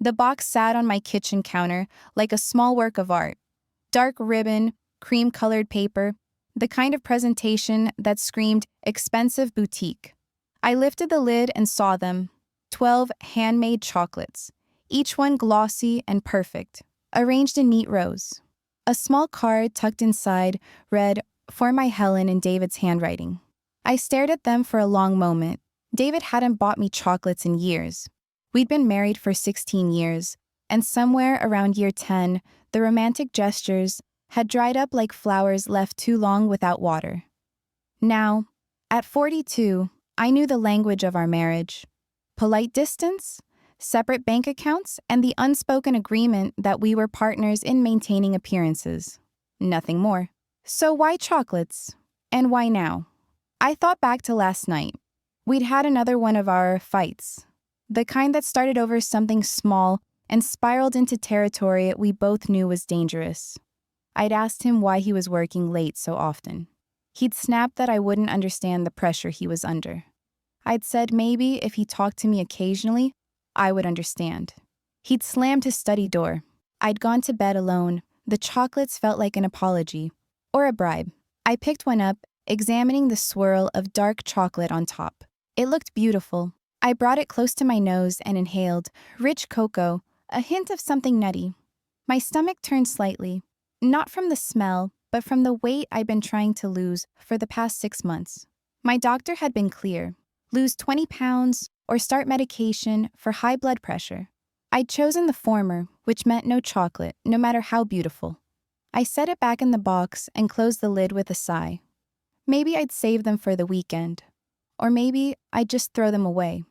The box sat on my kitchen counter like a small work of art. Dark ribbon, cream-colored paper, the kind of presentation that screamed expensive boutique. I lifted the lid and saw them. 12 handmade chocolates, each one glossy and perfect, arranged in neat rows. A small card tucked inside read, "For my Helen," in David's handwriting. I stared at them for a long moment. David hadn't bought me chocolates in years. We'd been married for 16 years, and somewhere around year 10, the romantic gestures had dried up like flowers left too long without water. Now, at 42, I knew the language of our marriage. Polite distance, separate bank accounts, and the unspoken agreement that we were partners in maintaining appearances. Nothing more. So why chocolates? And why now? I thought back to last night. We'd had another one of our fights. The kind that started over something small and spiraled into territory we both knew was dangerous. I'd asked him why he was working late so often. He'd snapped that I wouldn't understand the pressure he was under. I'd said maybe if he talked to me occasionally, I would understand. He'd slammed his study door. I'd gone to bed alone. The chocolates felt like an apology, or a bribe. I picked one up, examining the swirl of dark chocolate on top. It looked beautiful. I brought it close to my nose and inhaled. Rich cocoa, a hint of something nutty. My stomach turned slightly, not from the smell, but from the weight I'd been trying to lose for the past 6 months. My doctor had been clear. Lose 20 pounds or start medication for high blood pressure. I'd chosen the former, which meant no chocolate, no matter how beautiful. I set it back in the box and closed the lid with a sigh. Maybe I'd save them for the weekend. Or maybe I'd just throw them away.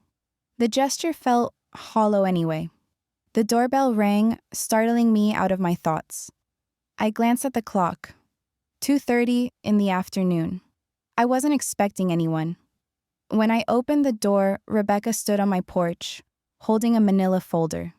The gesture felt hollow anyway. The doorbell rang, startling me out of my thoughts. I glanced at the clock. 2:30 in the afternoon. I wasn't expecting anyone. When I opened the door, Rebecca stood on my porch, holding a manila folder.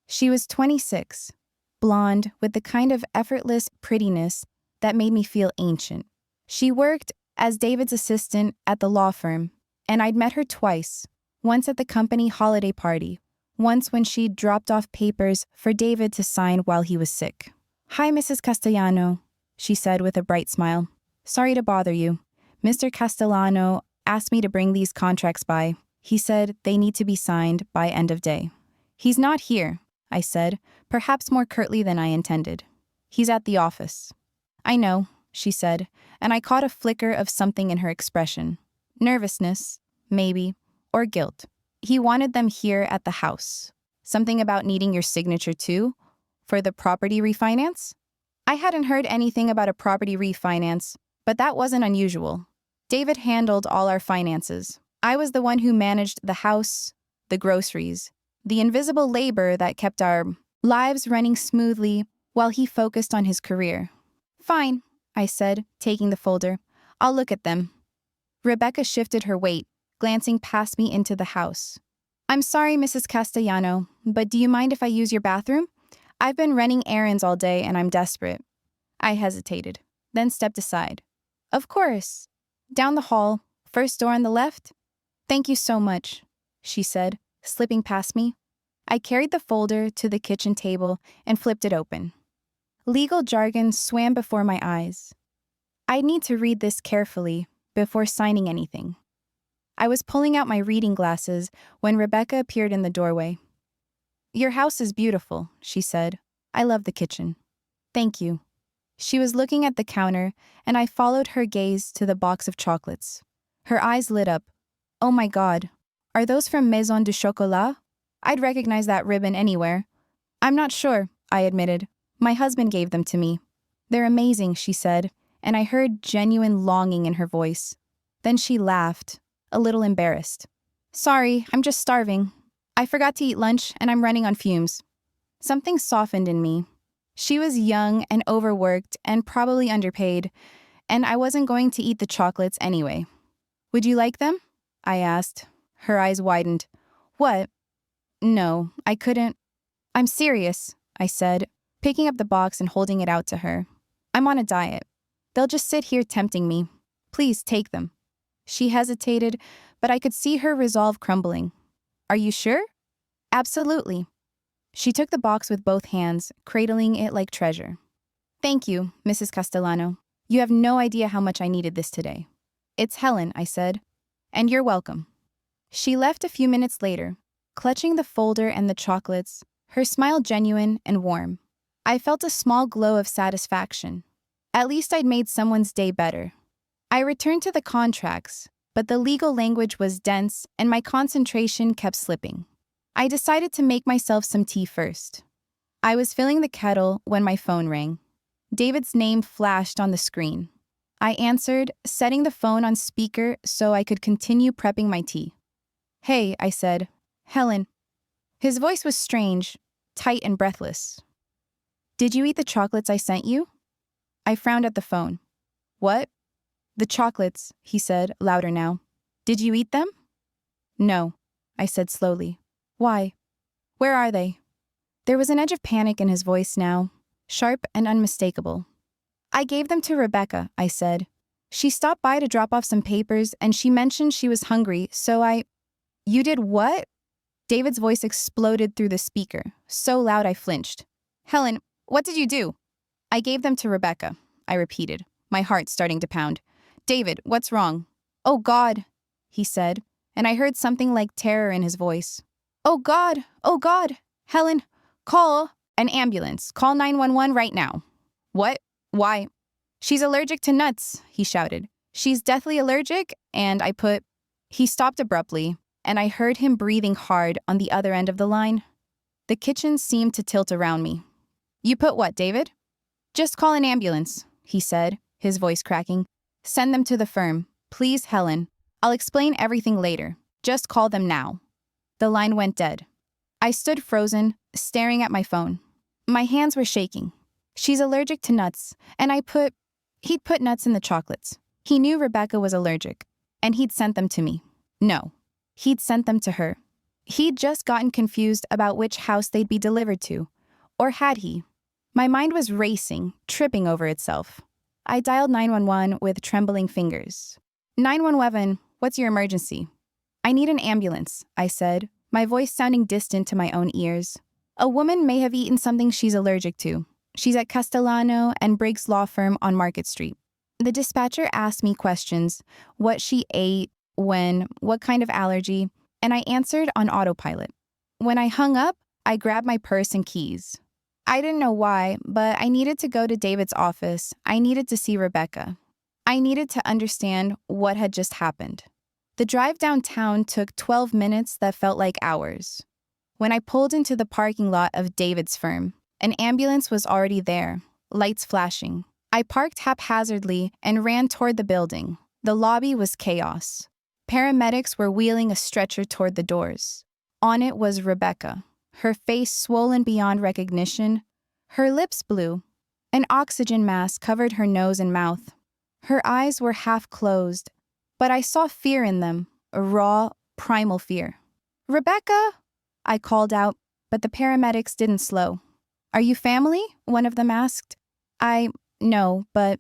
She was 26, blonde, with the kind of effortless prettiness that made me feel ancient. She worked as David's assistant at the law firm, and I'd met her twice, once at the company holiday party, once when she'd dropped off papers for David to sign while he was sick. "Hi, Mrs. Castellano," she said with a bright smile. "Sorry to bother you. Mr. Castellano asked me to bring these contracts by. He said they need to be signed by end of day." "He's not here," I said, perhaps more curtly than I intended. "He's at the office." "I know," she said, and I caught a flicker of something in her expression. Nervousness, maybe, or guilt. "He wanted them here at the house. Something about needing your signature too? For the property refinance?" I hadn't heard anything about a property refinance, but that wasn't unusual. David handled all our finances. I was the one who managed the house, the groceries, the invisible labor that kept our lives running smoothly while he focused on his career. "Fine," I said, taking the folder. "I'll look at them." Rebecca shifted her weight, glancing past me into the house. "I'm sorry, Mrs. Castellano, but do you mind if I use your bathroom? I've been running errands all day and I'm desperate." I hesitated, then stepped aside. "Of course. Down the hall, first door on the left?" "Thank you so much," she said, slipping past me. I carried the folder to the kitchen table and flipped it open. Legal jargon swam before my eyes. I'd need to read this carefully before signing anything. I was pulling out my reading glasses when Rebecca appeared in the doorway. "Your house is beautiful," she said. "I love the kitchen." "Thank you." She was looking at the counter, and I followed her gaze to the box of chocolates. Her eyes lit up. "Oh my God, are those from Maison du Chocolat? I'd recognize that ribbon anywhere." "I'm not sure," I admitted. "My husband gave them to me." "They're amazing," she said, and I heard genuine longing in her voice. Then she laughed, a little embarrassed. "Sorry, I'm just starving. I forgot to eat lunch, and I'm running on fumes." Something softened in me. She was young and overworked and probably underpaid, and I wasn't going to eat the chocolates anyway. "Would you like them?" I asked. Her eyes widened. "What?" "No, I couldn't." "I'm serious," I said, picking up the box and holding it out to her. "I'm on a diet. They'll just sit here tempting me. Please take them." She hesitated, but I could see her resolve crumbling. "Are you sure?" "Absolutely." She took the box with both hands, cradling it like treasure. Thank you, Mrs. Castellano. You have no idea how much I needed this today. It's Helen, I said. And you're welcome. She left a few minutes later, clutching the folder and the chocolates, her smile genuine and warm. I felt a small glow of satisfaction. At least I'd made someone's day better. I returned to the contracts, but the legal language was dense and my concentration kept slipping. I decided to make myself some tea first. I was filling the kettle when my phone rang. David's name flashed on the screen. I answered, setting the phone on speaker so I could continue prepping my tea. Hey, I said. Helen. His voice was strange, tight and breathless. Did you eat the chocolates I sent you? I frowned at the phone. What? The chocolates, he said, louder now. Did you eat them? No, I said slowly. Why? Where are they? There was an edge of panic in his voice now, sharp and unmistakable. I gave them to Rebecca, I said. She stopped by to drop off some papers and she mentioned she was hungry, so You did what? David's voice exploded through the speaker, so loud I flinched. Helen, what did you do? I gave them to Rebecca, I repeated, my heart starting to pound. David, what's wrong? Oh God, he said, and I heard something like terror in his voice. Oh God, Helen, call an ambulance, call 911 right now. What? Why? She's allergic to nuts, he shouted. She's deathly allergic, and He stopped abruptly, and I heard him breathing hard on the other end of the line. The kitchen seemed to tilt around me. You put what, David? Just call an ambulance, he said, his voice cracking. Send them to the firm. Please, Helen. I'll explain everything later. Just call them now. The line went dead. I stood frozen, staring at my phone. My hands were shaking. She's allergic to nuts, and He'd put nuts in the chocolates. He knew Rebecca was allergic, and he'd sent them to me. No, he'd sent them to her. He'd just gotten confused about which house they'd be delivered to. Or had he? My mind was racing, tripping over itself. I dialed 911 with trembling fingers. 911, what's your emergency? I need an ambulance, I said, my voice sounding distant to my own ears. A woman may have eaten something she's allergic to. She's at Castellano and Briggs Law Firm on Market Street. The dispatcher asked me questions, what she ate, when, what kind of allergy, and I answered on autopilot. When I hung up, I grabbed my purse and keys. I didn't know why, but I needed to go to David's office. I needed to see Rebecca. I needed to understand what had just happened. The drive downtown took 12 minutes that felt like hours. When I pulled into the parking lot of David's firm, an ambulance was already there, lights flashing. I parked haphazardly and ran toward the building. The lobby was chaos. Paramedics were wheeling a stretcher toward the doors. On it was Rebecca, her face swollen beyond recognition, her lips blue. An oxygen mask covered her nose and mouth. Her eyes were half closed, but I saw fear in them, a raw, primal fear. Rebecca, I called out, but the paramedics didn't slow. Are you family? One of them asked. No, but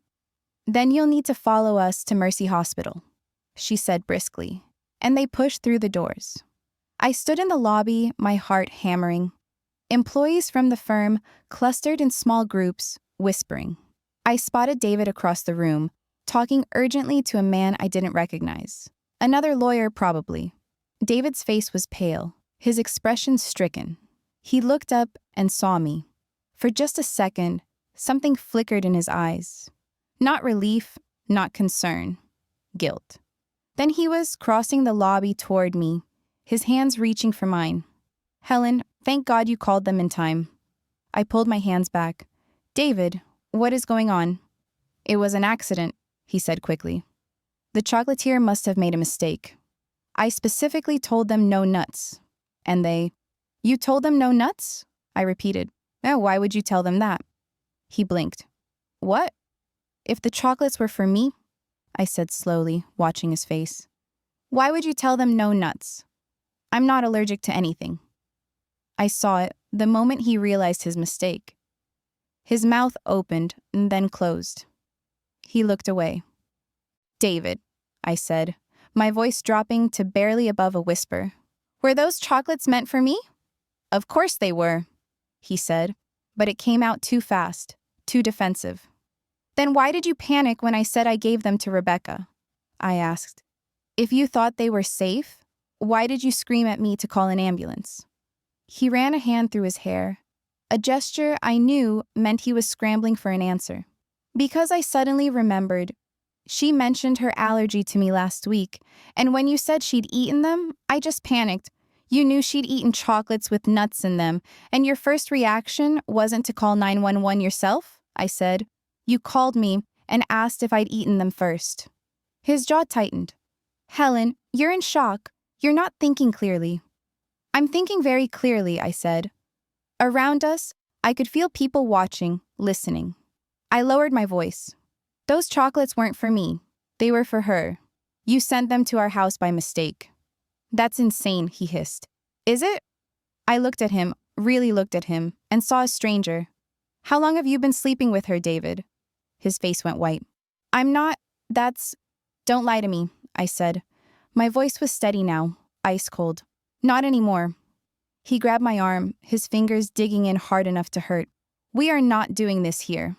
then you'll need to follow us to Mercy Hospital, she said briskly, and they pushed through the doors. I stood in the lobby, my heart hammering. Employees from the firm clustered in small groups, whispering. I spotted David across the room, talking urgently to a man I didn't recognize. Another lawyer, probably. David's face was pale, his expression stricken. He looked up and saw me. For just a second, something flickered in his eyes. Not relief, not concern, guilt. Then he was crossing the lobby toward me, his hands reaching for mine. Helen, thank God you called them in time. I pulled my hands back. David, what is going on? It was an accident, he said quickly. The chocolatier must have made a mistake. I specifically told them no nuts. And they, You told them no nuts? I repeated. Oh, why would you tell them that? He blinked. What? If the chocolates were for me, I said slowly, watching his face. Why would you tell them no nuts? I'm not allergic to anything. I saw it the moment he realized his mistake. His mouth opened and then closed. He looked away. David, I said, my voice dropping to barely above a whisper. Were those chocolates meant for me? Of course they were. he said, but it came out too fast, too defensive. Then why did you panic when I said I gave them to Rebecca? I asked. If you thought they were safe, why did you scream at me to call an ambulance? He ran a hand through his hair, a gesture I knew meant he was scrambling for an answer. Because I suddenly remembered, she mentioned her allergy to me last week, and when you said she'd eaten them, I just panicked. You knew she'd eaten chocolates with nuts in them, and your first reaction wasn't to call 911 yourself, I said. You called me and asked if I'd eaten them first. His jaw tightened. Helen, you're in shock. You're not thinking clearly. I'm thinking very clearly, I said. Around us, I could feel people watching, listening. I lowered my voice. Those chocolates weren't for me. They were for her. You sent them to our house by mistake. That's insane, he hissed. Is it? I looked at him, really looked at him, and saw a stranger. How long have you been sleeping with her, David? His face went white. Don't lie to me, I said. My voice was steady now, ice cold. Not anymore. He grabbed my arm, his fingers digging in hard enough to hurt. We are not doing this here.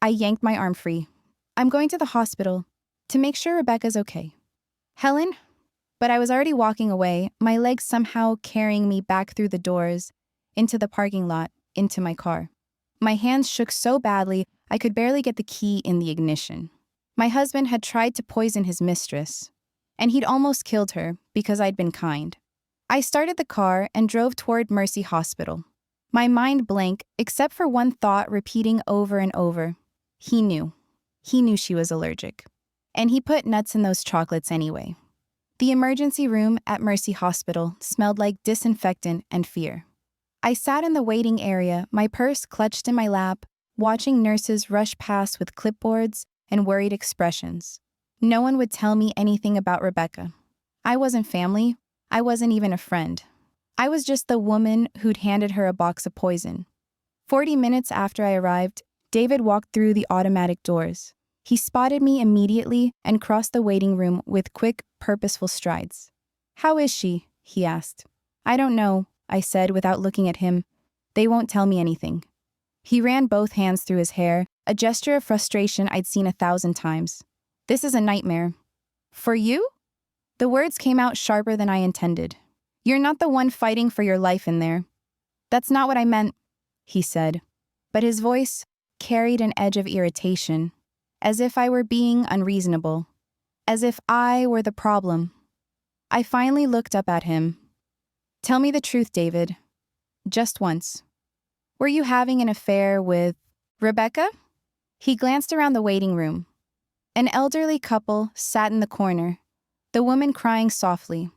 I yanked my arm free. I'm going to the hospital to make sure Rebecca's okay. Helen? But I was already walking away, my legs somehow carrying me back through the doors, into the parking lot, into my car. My hands shook so badly, I could barely get the key in the ignition. My husband had tried to poison his mistress, and he'd almost killed her because I'd been kind. I started the car and drove toward Mercy Hospital. My mind blank, except for one thought repeating over and over. He knew. He knew she was allergic. And he put nuts in those chocolates anyway. The emergency room at Mercy Hospital smelled like disinfectant and fear. I sat in the waiting area, my purse clutched in my lap, watching nurses rush past with clipboards and worried expressions. No one would tell me anything about Rebecca. I wasn't family. I wasn't even a friend. I was just the woman who'd handed her a box of poison. 40 minutes after I arrived, David walked through the automatic doors. He spotted me immediately and crossed the waiting room with quick, purposeful strides. How is she? He asked. I don't know, I said without looking at him. They won't tell me anything. He ran both hands through his hair, a gesture of frustration I'd seen 1,000 times. This is a nightmare. For you? The words came out sharper than I intended. You're not the one fighting for your life in there. That's not what I meant, he said. But his voice carried an edge of irritation, as if I were being unreasonable, as if I were the problem. I finally looked up at him. Tell me the truth, David. Just once. Were you having an affair with Rebecca? He glanced around the waiting room. An elderly couple sat in the corner, the woman crying softly.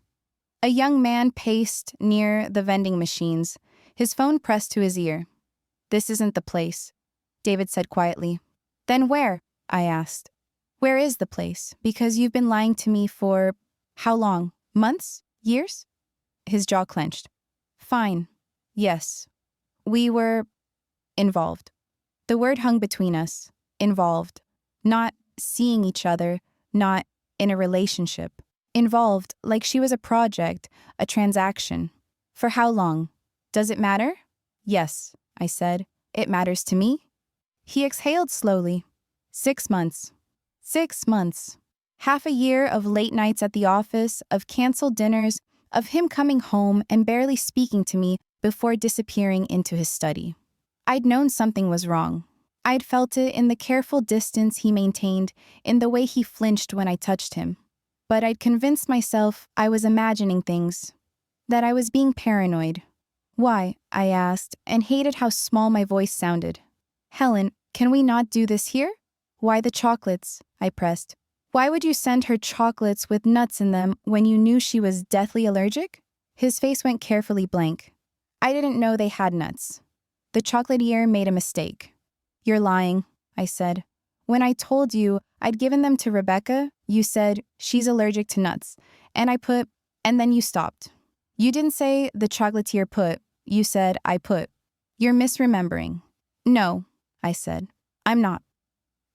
A young man paced near the vending machines, his phone pressed to his ear. This isn't the place, David said quietly. Then where? I asked. Where is the place? Because you've been lying to me for how long? Months? Years? His jaw clenched. Fine. Yes. We were involved. The word hung between us. Involved. Not seeing each other, not in a relationship. Involved, like she was a project, a transaction. For how long? Does it matter? Yes, I said. It matters to me. He exhaled slowly. 6 months. 6 months. Half a year of late nights at the office, of canceled dinners, of him coming home and barely speaking to me before disappearing into his study. I'd known something was wrong. I'd felt it in the careful distance he maintained, in the way he flinched when I touched him. But I'd convinced myself I was imagining things, that I was being paranoid. Why? I asked, and hated how small my voice sounded. Helen, can we not do this here? Why the chocolates? I pressed. Why would you send her chocolates with nuts in them when you knew she was deathly allergic? His face went carefully blank. I didn't know they had nuts. The chocolatier made a mistake. You're lying, I said. When I told you I'd given them to Rebecca, you said, she's allergic to nuts. And then you stopped. You didn't say the chocolatier put, you said I put. You're misremembering. No, I said. I'm not.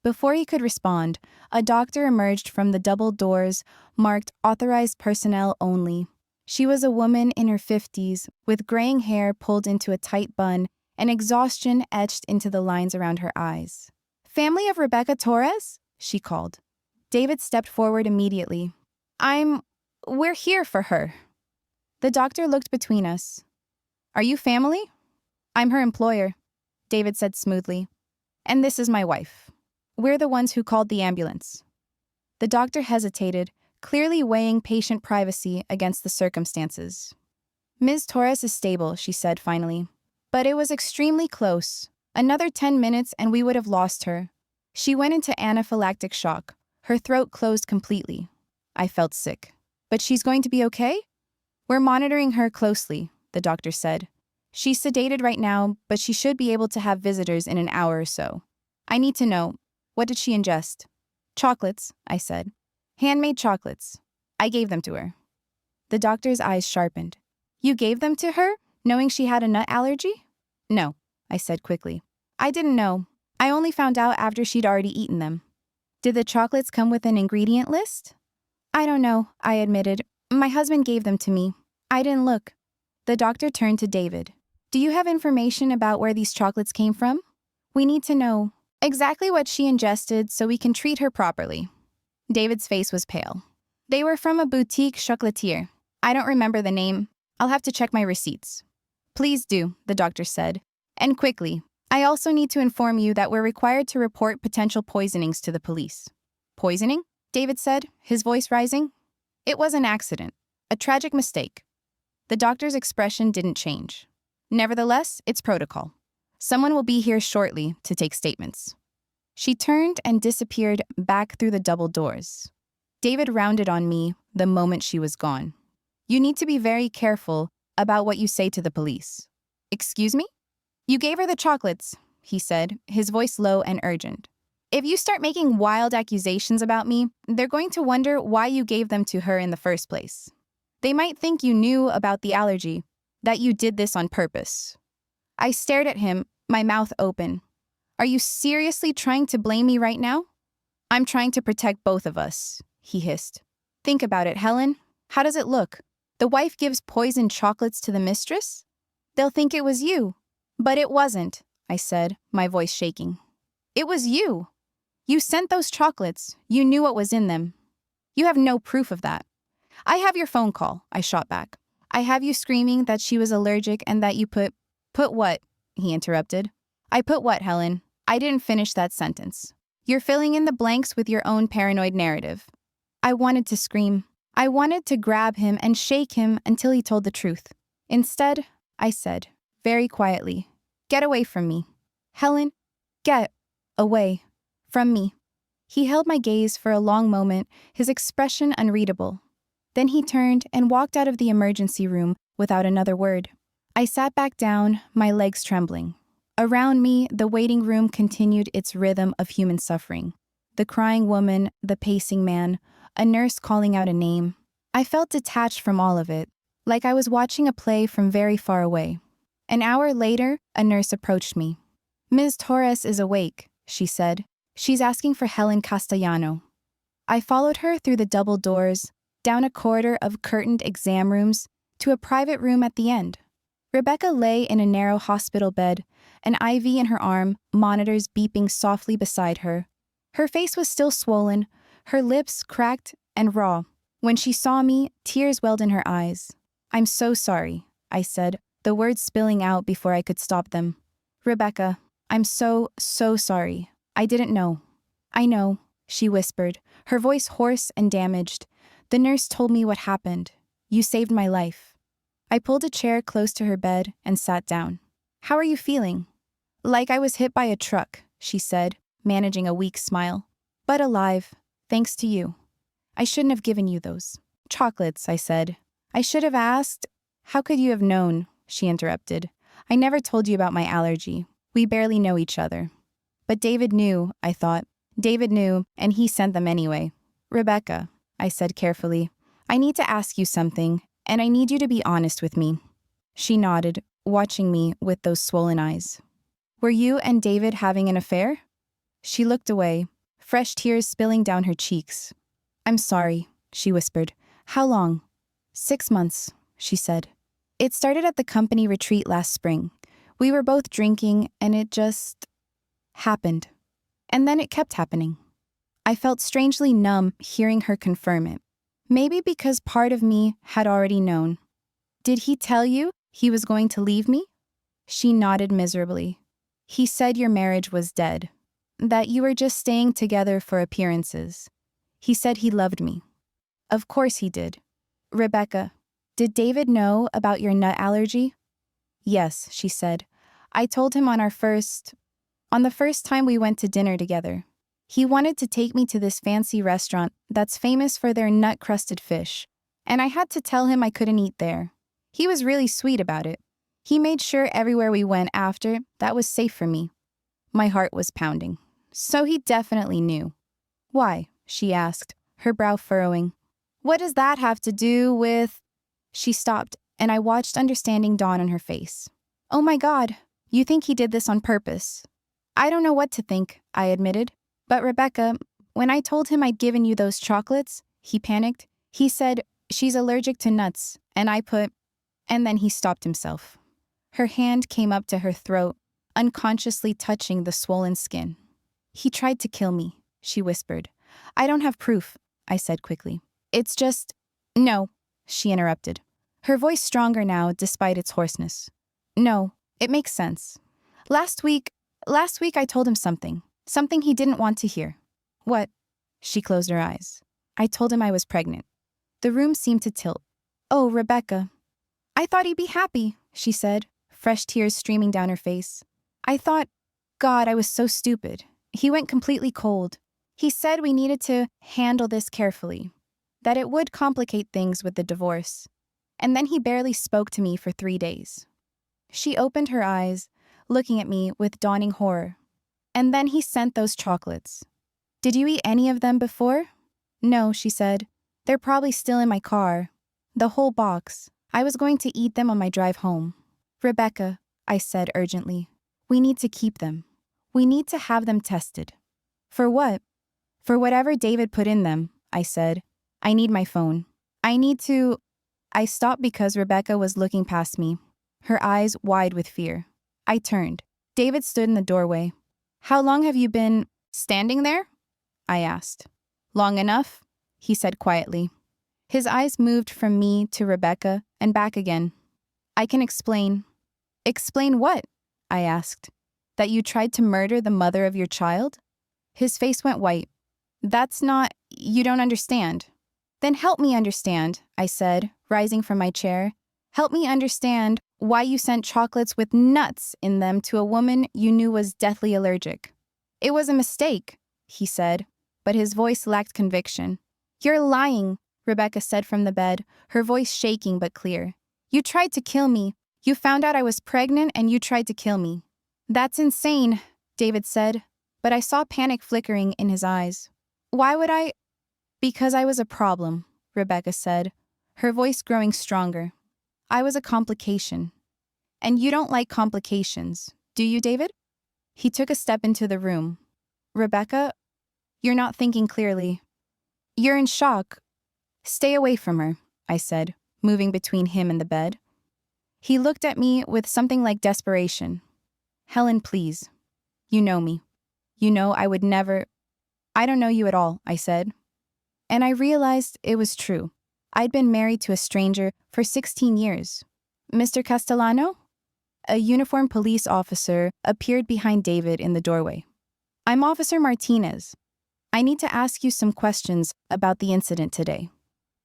Before he could respond, a doctor emerged from the double doors marked authorized personnel only. She was a woman in her 50s, with graying hair pulled into a tight bun and exhaustion etched into the lines around her eyes. "Family of Rebecca Torres?" she called. David stepped forward immediately. We're here for her." The doctor looked between us. "Are you family?" "I'm her employer," David said smoothly. "And this is my wife. We're the ones who called the ambulance." The doctor hesitated, clearly weighing patient privacy against the circumstances. "Ms. Torres is stable," she said finally. "But it was extremely close. Another 10 minutes and we would have lost her. She went into anaphylactic shock. Her throat closed completely." I felt sick. "But she's going to be okay?" "We're monitoring her closely," the doctor said. "She's sedated right now, but she should be able to have visitors in an hour or so. I need to know, what did she ingest?" "Chocolates," I said. "Handmade chocolates. I gave them to her." The doctor's eyes sharpened. "You gave them to her, knowing she had a nut allergy?" "No," I said quickly. "I didn't know. I only found out after she'd already eaten them." "Did the chocolates come with an ingredient list?" "I don't know," I admitted. "My husband gave them to me. I didn't look." The doctor turned to David. "Do you have information about where these chocolates came from? We need to know exactly what she ingested so we can treat her properly." David's face was pale. "They were from a boutique chocolatier. I don't remember the name. I'll have to check my receipts." "Please do," the doctor said. "And quickly. I also need to inform you that we're required to report potential poisonings to the police." "Poisoning?" David said, his voice rising. "It was an accident. A tragic mistake." The doctor's expression didn't change. "Nevertheless, it's protocol. Someone will be here shortly to take statements." She turned and disappeared back through the double doors. David rounded on me the moment she was gone. "You need to be very careful about what you say to the police." "Excuse me?" "You gave her the chocolates," he said, his voice low and urgent. "If you start making wild accusations about me, they're going to wonder why you gave them to her in the first place. They might think you knew about the allergy, that you did this on purpose." I stared at him, my mouth open. "Are you seriously trying to blame me right now?" "I'm trying to protect both of us," he hissed. "Think about it, Helen. How does it look? The wife gives poisoned chocolates to the mistress? They'll think it was you." "But it wasn't," I said, my voice shaking. "It was you. You sent those chocolates. You knew what was in them. You have no proof of that." "I have your phone call," I shot back. "I have you screaming that she was allergic and that you put..." "Put what?" he interrupted. "I put what, Helen? I didn't finish that sentence. You're filling in the blanks with your own paranoid narrative." I wanted to scream. I wanted to grab him and shake him until he told the truth. Instead, I said, very quietly, "Get away from me. Helen, get away from me." He held my gaze for a long moment, his expression unreadable. Then he turned and walked out of the emergency room without another word. I sat back down, my legs trembling. Around me, the waiting room continued its rhythm of human suffering. The crying woman, the pacing man, a nurse calling out a name. I felt detached from all of it, like I was watching a play from very far away. An hour later, a nurse approached me. "Ms. Torres is awake," she said. "She's asking for Helen Castellano." I followed her through the double doors, down a corridor of curtained exam rooms, to a private room at the end. Rebecca lay in a narrow hospital bed, an IV in her arm, monitors beeping softly beside her. Her face was still swollen, her lips cracked and raw. When she saw me, tears welled in her eyes. "I'm so sorry," I said, the words spilling out before I could stop them. "Rebecca, I'm so sorry. I didn't know." "I know," she whispered, her voice hoarse and damaged. "The nurse told me what happened. You saved my life." I pulled a chair close to her bed and sat down. "How are you feeling?" "Like I was hit by a truck," she said, managing a weak smile. "But alive, thanks to you." "I shouldn't have given you those chocolates," I said. "I should have asked..." "How could you have known?" she interrupted. "I never told you about my allergy. We barely know each other." But David knew, I thought. David knew, and he sent them anyway. "Rebecca," I said carefully, "I need to ask you something, and I need you to be honest with me." She nodded, watching me with those swollen eyes. "Were you and David having an affair?" She looked away, fresh tears spilling down her cheeks. "I'm sorry," she whispered. "How long?" 6 months, she said. "It started at the company retreat last spring. We were both drinking, and it just happened. And then it kept happening. I felt strangely numb hearing her confirm it. Maybe because part of me had already known. Did he tell you he was going to leave me? She nodded miserably. He said your marriage was dead, that you were just staying together for appearances. He said he loved me. Of course he did. Rebecca, did David know about your nut allergy? Yes, she said. I told him on the first time we went to dinner together. He wanted to take me to this fancy restaurant that's famous for their nut-crusted fish, and I had to tell him I couldn't eat there. He was really sweet about it. He made sure everywhere we went after that was safe for me. My heart was pounding. So he definitely knew. Why? She asked, her brow furrowing. What does that have to do with... She stopped, and I watched understanding dawn on her face. Oh my God, you think he did this on purpose? I don't know what to think, I admitted. But Rebecca, when I told him I'd given you those chocolates, he panicked. He said, she's allergic to nuts, and then he stopped himself. Her hand came up to her throat, unconsciously touching the swollen skin. He tried to kill me, she whispered. I don't have proof, I said quickly. It's just... No, she interrupted. Her voice stronger now despite its hoarseness. No, it makes sense. Last week I told him something he didn't want to hear. What? She closed her eyes. I told him I was pregnant. The room seemed to tilt. Oh, Rebecca. I thought he'd be happy, she said, fresh tears streaming down her face. God, I was so stupid. He went completely cold. He said we needed to handle this carefully, that it would complicate things with the divorce. And then he barely spoke to me for 3 days. She opened her eyes, looking at me with dawning horror. And then he sent those chocolates. Did you eat any of them before? No, she said. They're probably still in my car. The whole box. I was going to eat them on my drive home. Rebecca, I said urgently, we need to keep them. We need to have them tested. For what? For whatever David put in them, I said. I need my phone. I stopped because Rebecca was looking past me, her eyes wide with fear. I turned. David stood in the doorway. How long have you been standing there? I asked. Long enough, he said quietly. His eyes moved from me to Rebecca and back again. I can explain. Explain what? I asked. That you tried to murder the mother of your child? His face went white. You don't understand. Then help me understand, I said, rising from my chair. Help me understand why you sent chocolates with nuts in them to a woman you knew was deathly allergic. It was a mistake, he said, but his voice lacked conviction. You're lying, Rebecca said from the bed, her voice shaking but clear. You tried to kill me. You found out I was pregnant and you tried to kill me. That's insane, David said, but I saw panic flickering in his eyes. Why would I? Because I was a problem, Rebecca said, her voice growing stronger. I was a complication. And you don't like complications, do you, David? He took a step into the room. Rebecca, you're not thinking clearly. You're in shock. Stay away from her, I said, moving between him and the bed. He looked at me with something like desperation. Helen, please. You know me. You know I would never... I don't know you at all, I said. And I realized it was true. I'd been married to a stranger for 16 years. Mr. Castellano? A uniformed police officer appeared behind David in the doorway. I'm Officer Martinez. I need to ask you some questions about the incident today.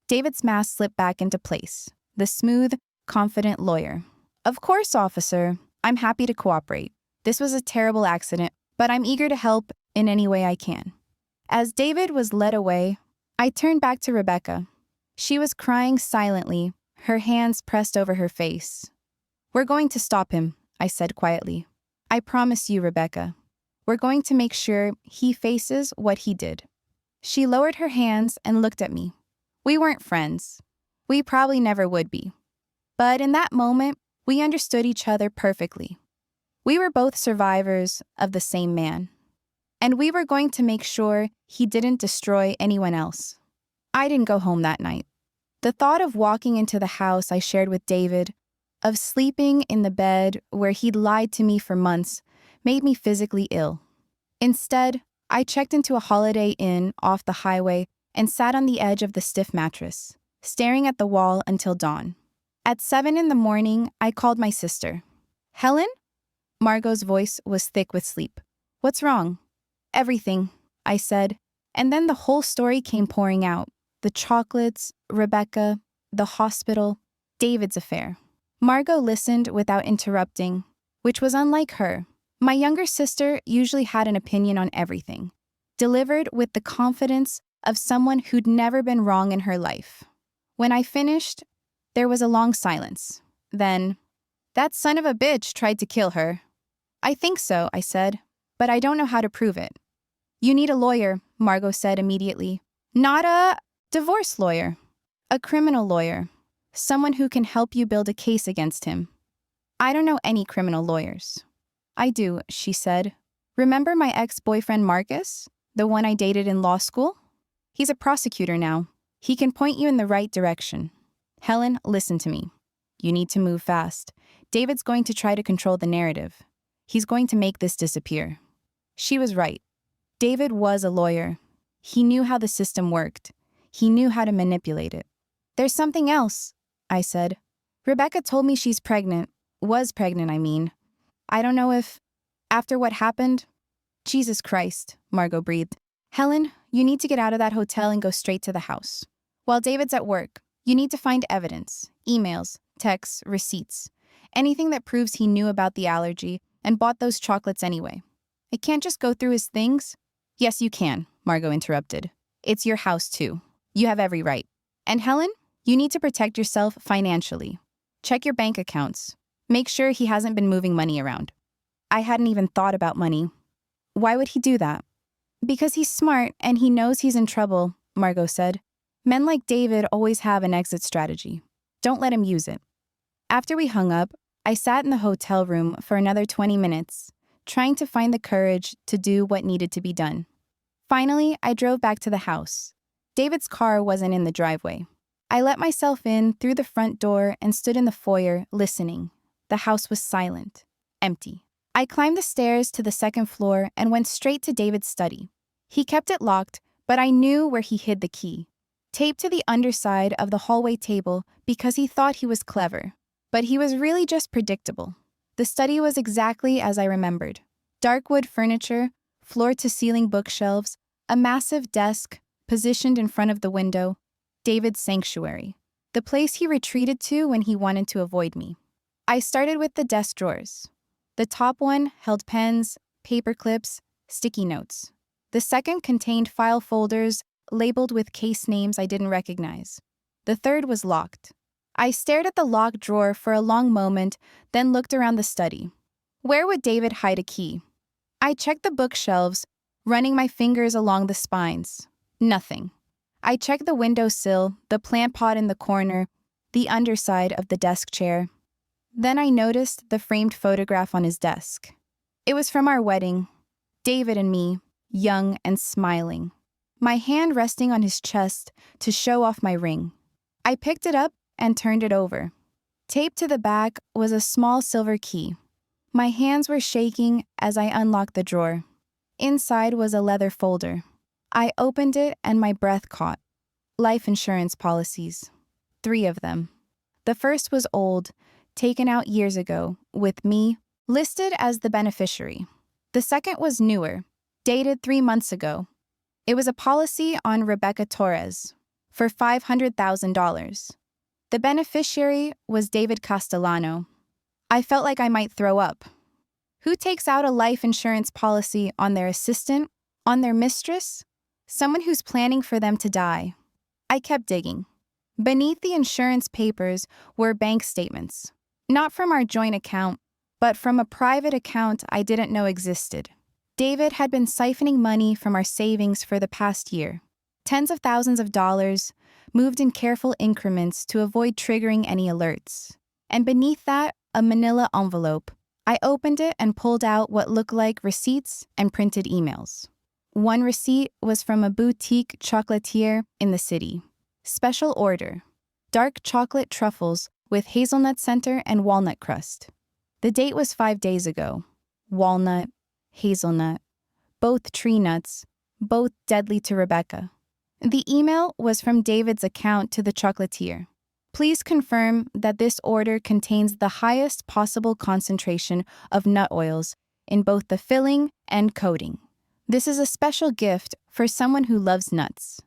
David's mask slipped back into place. The smooth, confident lawyer. Of course, officer. I'm happy to cooperate. This was a terrible accident, but I'm eager to help in any way I can. As David was led away, I turned back to Rebecca. She was crying silently, her hands pressed over her face. We're going to stop him, I said quietly. I promise you, Rebecca. We're going to make sure he faces what he did. She lowered her hands and looked at me. We weren't friends. We probably never would be. But in that moment, we understood each other perfectly. We were both survivors of the same man. And we were going to make sure he didn't destroy anyone else. I didn't go home that night. The thought of walking into the house I shared with David of sleeping in the bed where he'd lied to me for months, made me physically ill. Instead, I checked into a Holiday Inn off the highway and sat on the edge of the stiff mattress, staring at the wall until dawn. At 7 in the morning, I called my sister. "Helen?" Margot's voice was thick with sleep. "What's wrong?" "Everything," I said, and then the whole story came pouring out. The chocolates, Rebecca, the hospital, David's affair. Margot listened without interrupting, which was unlike her. My younger sister usually had an opinion on everything, delivered with the confidence of someone who'd never been wrong in her life. When I finished, there was a long silence. Then, "That son of a bitch tried to kill her." "I think so," I said, "but I don't know how to prove it." "You need a lawyer," Margot said immediately. "Not a divorce lawyer. A criminal lawyer. Someone who can help you build a case against him." "I don't know any criminal lawyers." "I do," she said. "Remember my ex-boyfriend Marcus? The one I dated in law school? He's a prosecutor now. He can point you in the right direction." "Helen, listen to me. You need to move fast. David's going to try to control the narrative. He's going to make this disappear." She was right. David was a lawyer. He knew how the system worked. He knew how to manipulate it. "There's something else," I said. "Rebecca told me she's pregnant. Was pregnant, I mean. I don't know if, after what happened..." "Jesus Christ," Margot breathed. "Helen, you need to get out of that hotel and go straight to the house. While David's at work, you need to find evidence, emails, texts, receipts, anything that proves he knew about the allergy and bought those chocolates anyway. I can't just go through his things." "Yes, you can," Margot interrupted. "It's your house, too. You have every right. And Helen, you need to protect yourself financially. Check your bank accounts. Make sure he hasn't been moving money around." I hadn't even thought about money. "Why would he do that?" "Because he's smart and he knows he's in trouble," Margot said. "Men like David always have an exit strategy. Don't let him use it." After we hung up, I sat in the hotel room for another 20 minutes, trying to find the courage to do what needed to be done. Finally, I drove back to the house. David's car wasn't in the driveway. I let myself in through the front door and stood in the foyer, listening. The house was silent, empty. I climbed the stairs to the second floor and went straight to David's study. He kept it locked, but I knew where he hid the key. Taped to the underside of the hallway table because he thought he was clever. But he was really just predictable. The study was exactly as I remembered. Dark wood furniture, floor-to-ceiling bookshelves, a massive desk positioned in front of the window. David's sanctuary. The place he retreated to when he wanted to avoid me. I started with the desk drawers. The top one held pens, paper clips, sticky notes. The second contained file folders labeled with case names I didn't recognize. The third was locked. I stared at the locked drawer for a long moment, then looked around the study. Where would David hide a key? I checked the bookshelves, running my fingers along the spines. Nothing. I checked the windowsill, the plant pot in the corner, the underside of the desk chair. Then I noticed the framed photograph on his desk. It was from our wedding. David and me, young and smiling. My hand resting on his chest to show off my ring. I picked it up and turned it over. Taped to the back was a small silver key. My hands were shaking as I unlocked the drawer. Inside was a leather folder. I opened it and my breath caught. Life insurance policies. 3 of them. The first was old, taken out years ago, with me, listed as the beneficiary. The second was newer, dated 3 months ago. It was a policy on Rebecca Torres for $500,000. The beneficiary was David Castellano. I felt like I might throw up. Who takes out a life insurance policy on their assistant, on their mistress? Someone who's planning for them to die. I kept digging. Beneath the insurance papers were bank statements. Not from our joint account, but from a private account I didn't know existed. David had been siphoning money from our savings for the past year. Tens of thousands of dollars, moved in careful increments to avoid triggering any alerts. And beneath that, a manila envelope. I opened it and pulled out what looked like receipts and printed emails. One receipt was from a boutique chocolatier in the city. Special order. Dark chocolate truffles with hazelnut center and walnut crust. The date was 5 days ago. Walnut, hazelnut, both tree nuts, both deadly to Rebecca. The email was from David's account to the chocolatier. Please confirm that this order contains the highest possible concentration of nut oils in both the filling and coating. This is a special gift for someone who loves nuts.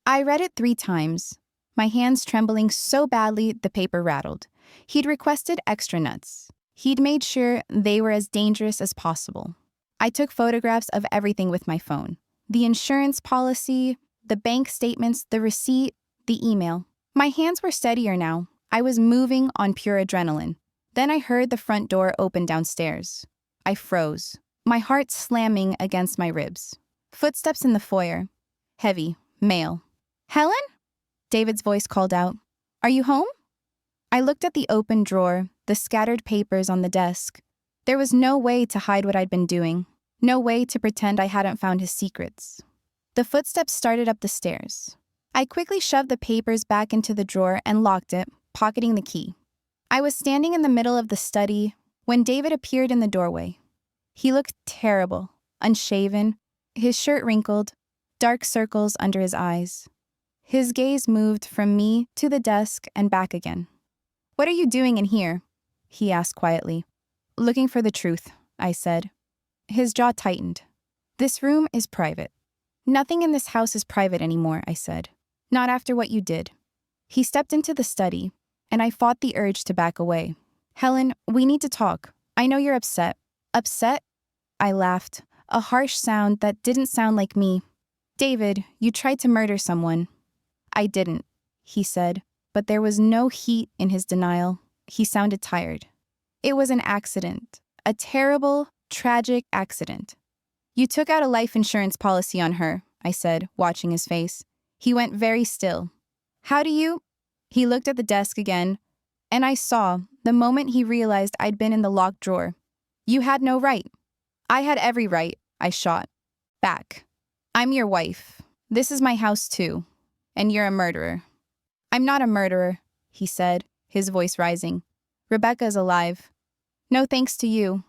I read it 3 times, my hands trembling so badly the paper rattled. He'd requested extra nuts. He'd made sure they were as dangerous as possible. I took photographs of everything with my phone. The insurance policy, the bank statements, the receipt, the email. My hands were steadier now. I was moving on pure adrenaline. Then I heard the front door open downstairs. I froze, my heart slamming against my ribs. Footsteps in the foyer. Heavy, male. "Helen?" David's voice called out. "Are you home?" I looked at the open drawer, the scattered papers on the desk. There was no way to hide what I'd been doing. No way to pretend I hadn't found his secrets. The footsteps started up the stairs. I quickly shoved the papers back into the drawer and locked it, pocketing the key. I was standing in the middle of the study when David appeared in the doorway. He looked terrible, unshaven, his shirt wrinkled, dark circles under his eyes. His gaze moved from me to the desk and back again. "What are you doing in here?" he asked quietly. "Looking for the truth," I said. His jaw tightened. "This room is private." "Nothing in this house is private anymore," I said. "Not after what you did." He stepped into the study, and I fought the urge to back away. "Helen, we need to talk. I know you're upset." "Upset?" I laughed, a harsh sound that didn't sound like me. "David, you tried to murder someone." "I didn't," he said, but there was no heat in his denial. He sounded tired. "It was an accident. A terrible, tragic accident." "You took out a life insurance policy on her," I said, watching his face. He went very still. "How do you—" He looked at the desk again, and I saw, the moment he realized I'd been in the locked drawer. "You had no right." "I had every right," I shot back. "I'm your wife. This is my house too. And you're a murderer." "I'm not a murderer," he said, his voice rising. "Rebecca's alive. No thanks to you."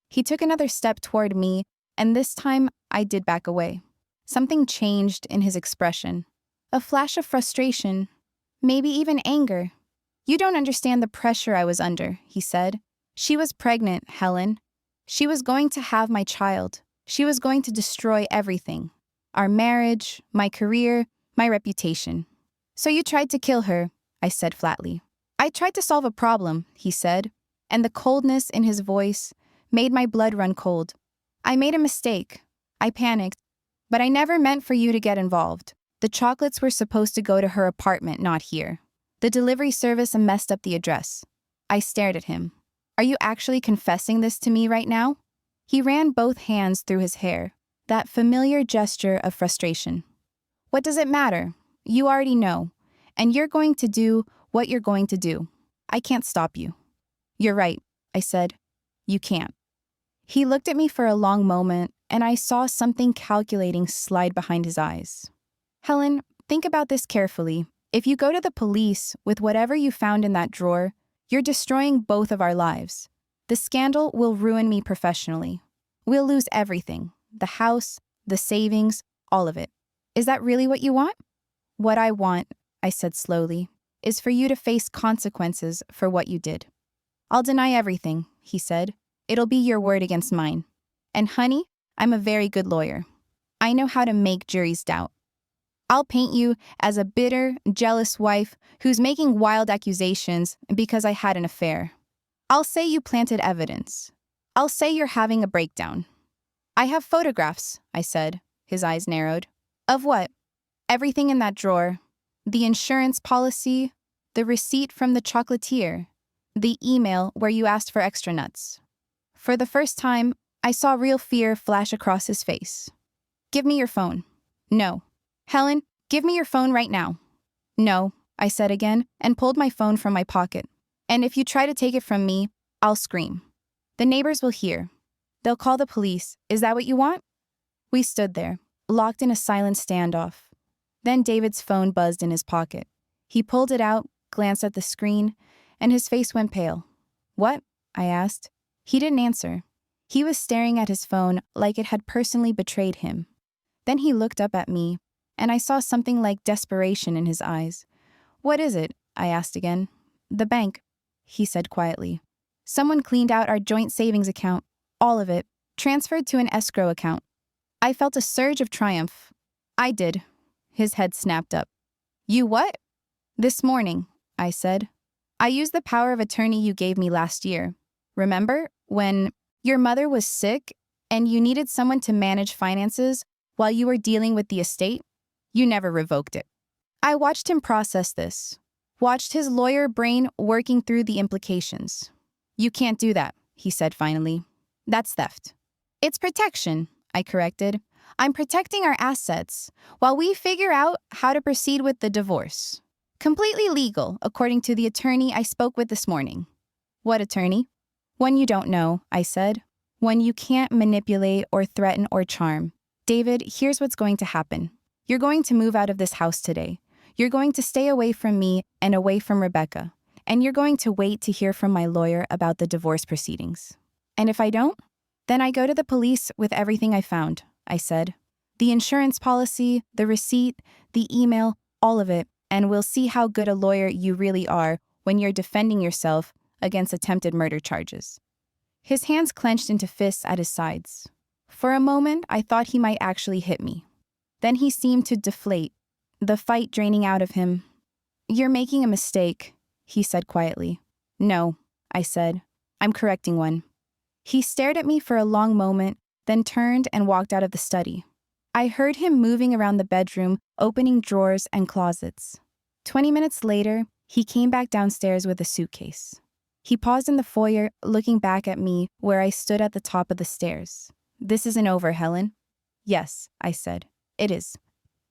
He took another step toward me, and this time I did back away. Something changed in his expression. A flash of frustration, maybe even anger. "You don't understand the pressure I was under," he said. "She was pregnant, Helen. She was going to have my child. She was going to destroy everything. Our marriage, my career, my reputation." "So you tried to kill her," I said flatly. "I tried to solve a problem," he said, and the coldness in his voice made my blood run cold. "I made a mistake. I panicked, but I never meant for you to get involved. The chocolates were supposed to go to her apartment, not here. The delivery service messed up the address." I stared at him. "Are you actually confessing this to me right now?" He ran both hands through his hair, that familiar gesture of frustration. "What does it matter? You already know, and you're going to do what you're going to do. I can't stop you." "You're right," I said. "You can't." He looked at me for a long moment, and I saw something calculating slide behind his eyes. "Helen, think about this carefully. If you go to the police with whatever you found in that drawer, you're destroying both of our lives. The scandal will ruin me professionally. We'll lose everything, the house, the savings, all of it. Is that really what you want?" "What I want," I said slowly, "is for you to face consequences for what you did." "I'll deny everything," he said. "It'll be your word against mine. And honey, I'm a very good lawyer. I know how to make juries doubt. I'll paint you as a bitter, jealous wife who's making wild accusations because I had an affair. I'll say you planted evidence. I'll say you're having a breakdown." "I have photographs," I said. His eyes narrowed. "Of what?" "Everything in that drawer. The insurance policy, the receipt from the chocolatier, the email where you asked for extra nuts." For the first time, I saw real fear flash across his face. "Give me your phone." "No." "Helen, give me your phone right now." "No," I said again, and pulled my phone from my pocket. "And if you try to take it from me, I'll scream. The neighbors will hear. They'll call the police. Is that what you want?" We stood there, locked in a silent standoff. Then David's phone buzzed in his pocket. He pulled it out, glanced at the screen, and his face went pale. "What?" I asked. He didn't answer. He was staring at his phone like it had personally betrayed him. Then he looked up at me, and I saw something like desperation in his eyes. "What is it?" I asked again. "The bank," he said quietly. "Someone cleaned out our joint savings account, all of it, transferred to an escrow account." I felt a surge of triumph. "I did." His head snapped up. "You what?" "This morning," I said. "I used the power of attorney you gave me last year. Remember, when your mother was sick and you needed someone to manage finances while you were dealing with the estate? You never revoked it." I watched him process this, watched his lawyer brain working through the implications. "You can't do that," he said finally. "That's theft." "It's protection," I corrected. "I'm protecting our assets while we figure out how to proceed with the divorce. Completely legal, according to the attorney I spoke with this morning." "What attorney?" "One you don't know," I said. "One you can't manipulate or threaten or charm. David, here's what's going to happen. You're going to move out of this house today. You're going to stay away from me and away from Rebecca. And you're going to wait to hear from my lawyer about the divorce proceedings. And if I don't, then I go to the police with everything I found," I said. "The insurance policy, the receipt, the email, all of it, and we'll see how good a lawyer you really are when you're defending yourself against attempted murder charges." His hands clenched into fists at his sides. For a moment, I thought he might actually hit me. Then he seemed to deflate, the fight draining out of him. "You're making a mistake," he said quietly. "No," I said. "I'm correcting one." He stared at me for a long moment, then turned and walked out of the study. I heard him moving around the bedroom, opening drawers and closets. 20 minutes later, he came back downstairs with a suitcase. He paused in the foyer, looking back at me where I stood at the top of the stairs. "This isn't over, Helen." "Yes," I said. "It is."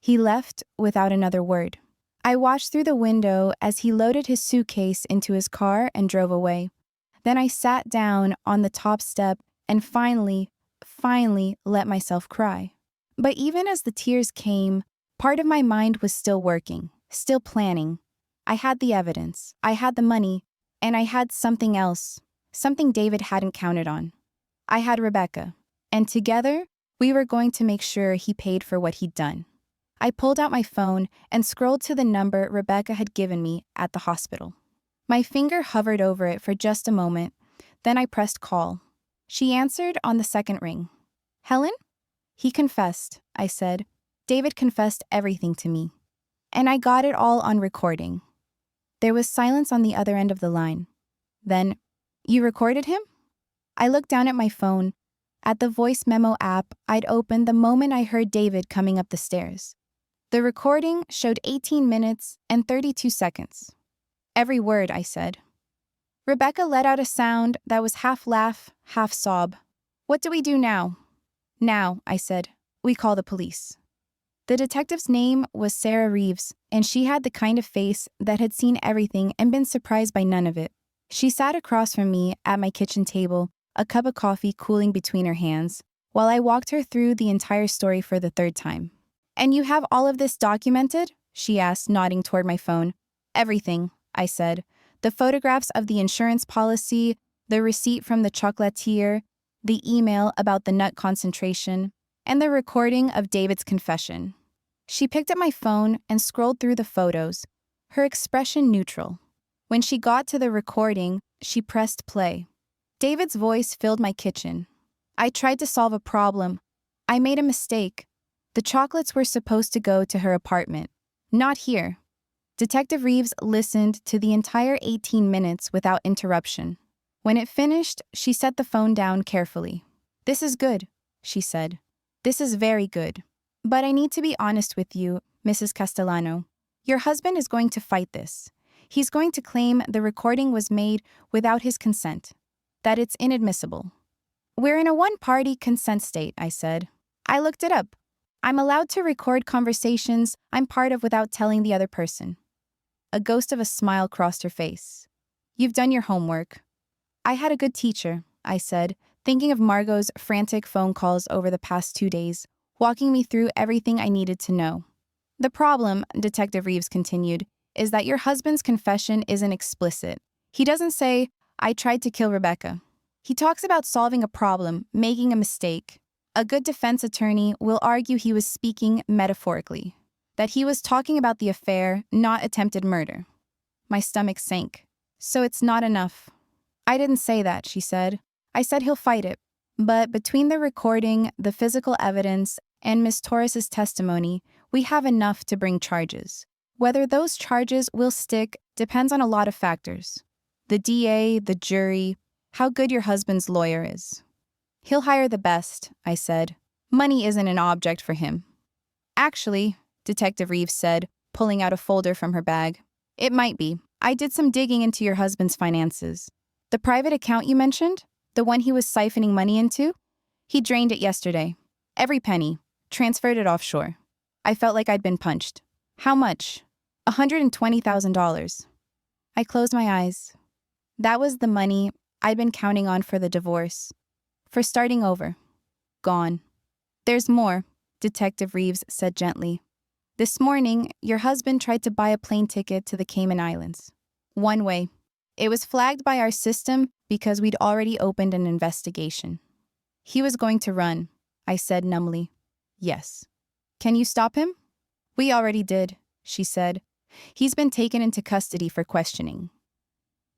He left without another word. I watched through the window as he loaded his suitcase into his car and drove away. Then I sat down on the top step and finally let myself cry. But even as the tears came, part of my mind was still working, still planning. I had the evidence, I had the money, and I had something else, something David hadn't counted on. I had Rebecca, and together, we were going to make sure he paid for what he'd done. I pulled out my phone and scrolled to the number Rebecca had given me at the hospital. My finger hovered over it for just a moment, then I pressed call. She answered on the second ring. "Helen?" "He confessed," I said. "David confessed everything to me. And I got it all on recording." There was silence on the other end of the line. Then, "You recorded him?" I looked down at my phone, at the voice memo app I'd opened the moment I heard David coming up the stairs. The recording showed 18 minutes and 32 seconds. "Every word," I said. Rebecca let out a sound that was half laugh, half sob. "What do we do now?" "Now," I said, "we call the police." The detective's name was Sarah Reeves, and she had the kind of face that had seen everything and been surprised by none of it. She sat across from me at my kitchen table, a cup of coffee cooling between her hands, while I walked her through the entire story for the third time. "And you have all of this documented?" she asked, nodding toward my phone. "Everything," I said. "The photographs of the insurance policy, the receipt from the chocolatier, the email about the nut concentration, and the recording of David's confession." She picked up my phone and scrolled through the photos, her expression neutral. When she got to the recording, she pressed play. David's voice filled my kitchen. "I tried to solve a problem. I made a mistake. The chocolates were supposed to go to her apartment, not here." Detective Reeves listened to the entire 18 minutes without interruption. When it finished, she set the phone down carefully. "This is good," she said. "This is very good. But I need to be honest with you, Mrs. Castellano. Your husband is going to fight this. He's going to claim the recording was made without his consent, that it's inadmissible." "We're in a one-party consent state," I said. "I looked it up. I'm allowed to record conversations I'm part of without telling the other person." A ghost of a smile crossed her face. "You've done your homework." "I had a good teacher," I said, thinking of Margot's frantic phone calls over the past 2 days, walking me through everything I needed to know. "The problem," Detective Reeves continued, "is that your husband's confession isn't explicit. He doesn't say, I tried to kill Rebecca. He talks about solving a problem, making a mistake. A good defense attorney will argue he was speaking metaphorically, that he was talking about the affair, not attempted murder. My stomach sank. So it's not enough. I didn't say that, she said. I said he'll fight it. But between the recording, the physical evidence, and Miss Torres's testimony, we have enough to bring charges. Whether those charges will stick depends on a lot of factors. The DA, the jury, how good your husband's lawyer is. He'll hire the best, I said. Money isn't an object for him. Actually, Detective Reeves said, pulling out a folder from her bag, it might be. I did some digging into your husband's finances. The private account you mentioned, the one he was siphoning money into, he drained it yesterday. Every penny. Transferred it offshore. I felt like I'd been punched. How much? $120,000. I closed my eyes. That was the money I'd been counting on for the divorce. For starting over. Gone. There's more, Detective Reeves said gently. This morning, your husband tried to buy a plane ticket to the Cayman Islands. One way. It was flagged by our system because we'd already opened an investigation. He was going to run, I said numbly. Yes. Can you stop him? We already did, she said. He's been taken into custody for questioning.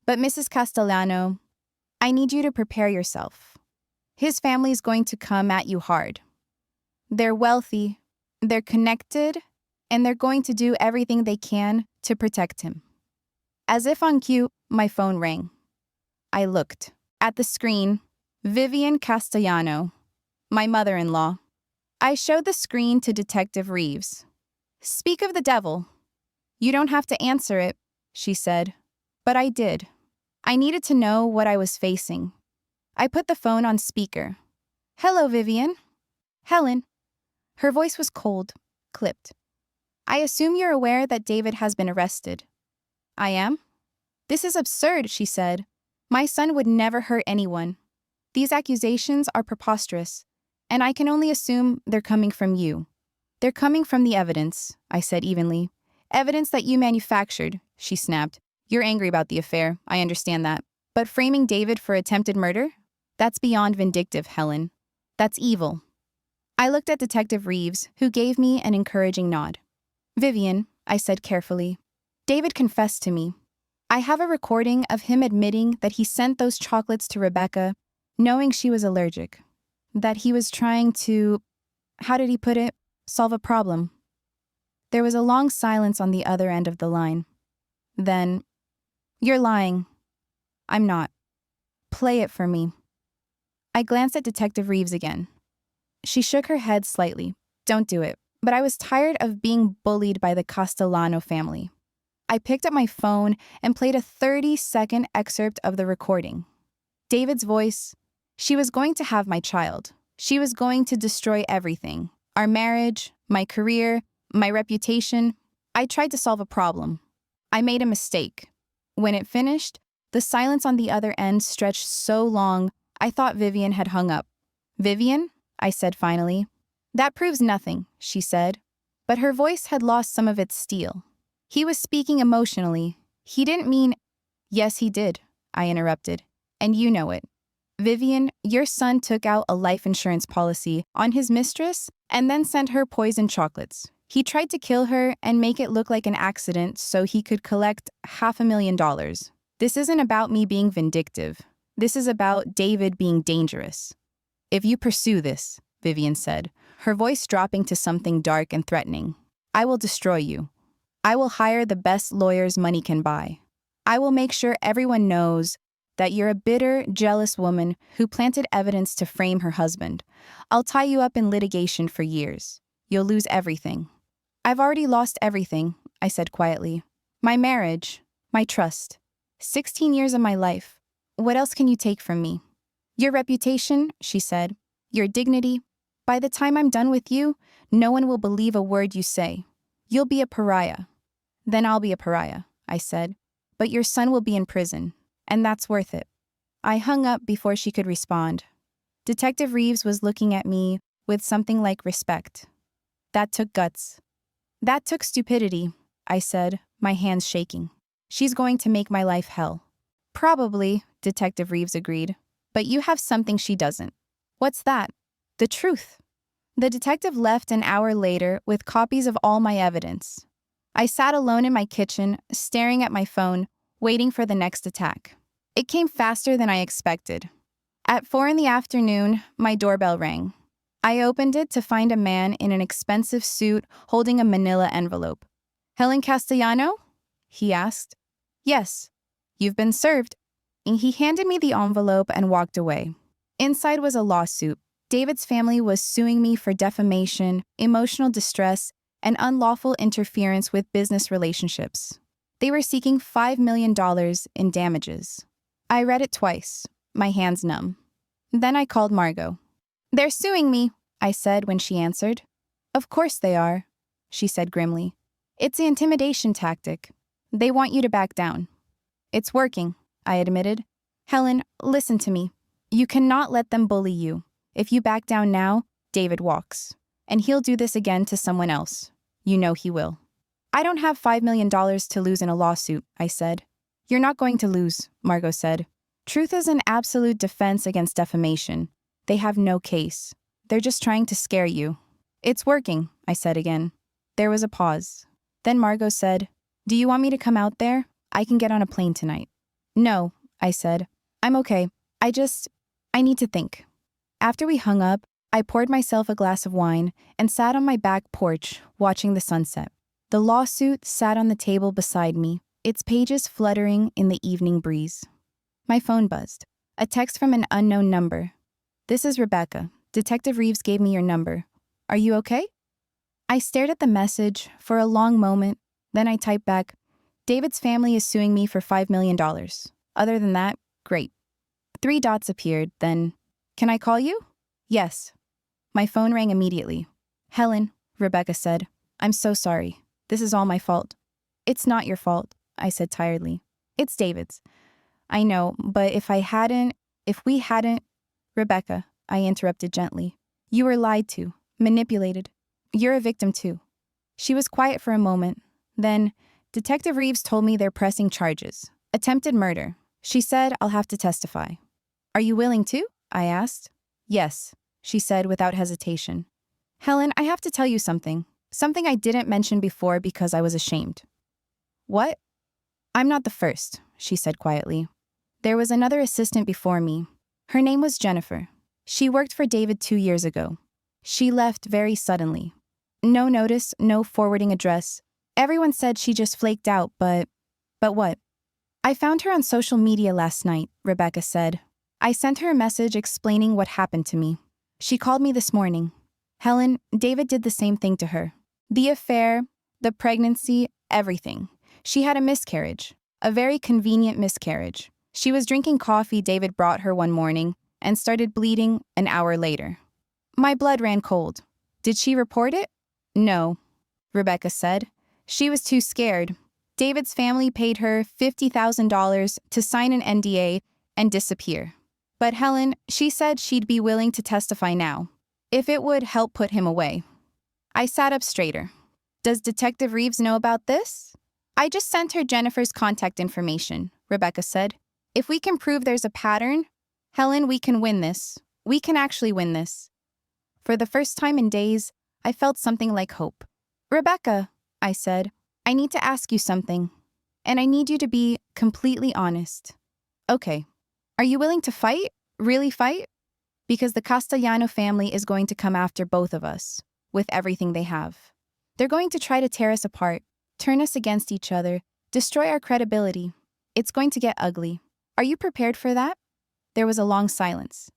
But Mrs. Castellano, I need you to prepare yourself. His family's going to come at you hard. They're wealthy, they're connected, and they're going to do everything they can to protect him. As if on cue, my phone rang. I looked. At the screen, Vivian Castellano, my mother-in-law. I showed the screen to Detective Reeves. Speak of the devil. You don't have to answer it, she said. But I did. I needed to know what I was facing. I put the phone on speaker. Hello, Vivian. Helen. Her voice was cold, clipped. I assume you're aware that David has been arrested. I am? This is absurd, she said. My son would never hurt anyone. These accusations are preposterous, and I can only assume they're coming from you. They're coming from the evidence, I said evenly. Evidence that you manufactured, she snapped. You're angry about the affair, I understand that. But framing David for attempted murder? That's beyond vindictive, Helen. That's evil. I looked at Detective Reeves, who gave me an encouraging nod. Vivian, I said carefully, David confessed to me. I have a recording of him admitting that he sent those chocolates to Rebecca, knowing she was allergic. That he was trying to, how did he put it, solve a problem. There was a long silence on the other end of the line. Then, you're lying. I'm not. Play it for me. I glanced at Detective Reeves again. She shook her head slightly. Don't do it. But I was tired of being bullied by the Castellano family. I picked up my phone and played a 30-second excerpt of the recording. David's voice. She was going to have my child. She was going to destroy everything. Our marriage, my career, my reputation. I tried to solve a problem. I made a mistake. When it finished, the silence on the other end stretched so long, I thought Vivian had hung up. Vivian? I said finally. That proves nothing, she said. But her voice had lost some of its steel. He was speaking emotionally. He didn't mean... Yes, he did, I interrupted. And you know it. Vivian, your son took out a life insurance policy on his mistress and then sent her poisoned chocolates. He tried to kill her and make it look like an accident so he could collect $500,000. This isn't about me being vindictive. This is about David being dangerous. If you pursue this, Vivian said, her voice dropping to something dark and threatening, I will destroy you. I will hire the best lawyers money can buy. I will make sure everyone knows that you're a bitter, jealous woman who planted evidence to frame her husband. I'll tie you up in litigation for years. You'll lose everything. I've already lost everything, I said quietly. My marriage, my trust, 16 years of my life. What else can you take from me? Your reputation, she said, your dignity. By the time I'm done with you, no one will believe a word you say. You'll be a pariah. Then I'll be a pariah, I said. But your son will be in prison, and that's worth it. I hung up before she could respond. Detective Reeves was looking at me with something like respect. That took guts. That took stupidity, I said, my hands shaking. She's going to make my life hell. Probably, Detective Reeves agreed. But you have something she doesn't. What's that? The truth. The detective left an hour later with copies of all my evidence. I sat alone in my kitchen, staring at my phone, waiting for the next attack. It came faster than I expected. At 4 in the afternoon, my doorbell rang. I opened it to find a man in an expensive suit holding a manila envelope. "Helen Castellano?" he asked. "Yes. You've been served." And he handed me the envelope and walked away. Inside was a lawsuit. David's family was suing me for defamation, emotional distress, and unlawful interference with business relationships. They were seeking $5 million in damages. I read it twice, my hands numb. Then I called Margot. "They're suing me," I said when she answered. "Of course they are," she said grimly. "It's an intimidation tactic. They want you to back down." "It's working," I admitted. "Helen, listen to me. You cannot let them bully you. If you back down now, David walks. And he'll do this again to someone else. You know he will." "I don't have $5 million to lose in a lawsuit," I said. "You're not going to lose," Margot said. "Truth is an absolute defense against defamation. They have no case. They're just trying to scare you." "It's working," I said again. There was a pause. Then Margot said, "Do you want me to come out there? I can get on a plane tonight." "No," I said. "I'm okay. I need to think." After we hung up, I poured myself a glass of wine and sat on my back porch watching the sunset. The lawsuit sat on the table beside me, its pages fluttering in the evening breeze. My phone buzzed. A text from an unknown number. "This is Rebecca. Detective Reeves gave me your number. Are you okay?" I stared at the message for a long moment, then I typed back, "David's family is suing me for $5 million. Other than that, great." 3 dots appeared, then, "Can I call you?" "Yes." My phone rang immediately. "Helen," Rebecca said, "I'm so sorry. This is all my fault." "It's not your fault," I said tiredly. "It's David's." "I know, but if we hadn't, Rebecca," I interrupted gently. "You were lied to, manipulated. You're a victim too." She was quiet for a moment. Then, "Detective Reeves told me they're pressing charges. Attempted murder." She said I'll have to testify. "Are you willing to?" I asked. "Yes," she said without hesitation. "Helen, I have to tell you something. Something I didn't mention before because I was ashamed." "What?" "I'm not the first," she said quietly. "There was another assistant before me. Her name was Jennifer. She worked for David 2 years ago. She left very suddenly. No notice, no forwarding address. Everyone said she just flaked out, but what?" "I found her on social media last night," Rebecca said. "I sent her a message explaining what happened to me. She called me this morning. Helen, David did the same thing to her. The affair, the pregnancy, everything. She had a miscarriage. A very convenient miscarriage. She was drinking coffee David brought her one morning and started bleeding an hour later. My blood ran cold. Did she report it?" "No," Rebecca said. "She was too scared. David's family paid her $50,000 to sign an NDA and disappear. But Helen, she said she'd be willing to testify now, if it would help put him away." I sat up straighter. "Does Detective Reeves know about this?" "I just sent her Jennifer's contact information," Rebecca said. "If we can prove there's a pattern, Helen, we can win this. We can actually win this." For the first time in days, I felt something like hope. "Rebecca," I said, "I need to ask you something. And I need you to be completely honest." "Okay. Are you willing to fight? Really fight? Because the Castellano family is going to come after both of us, with everything they have. They're going to try to tear us apart, turn us against each other, destroy our credibility. It's going to get ugly. Are you prepared for that?" There was a long silence.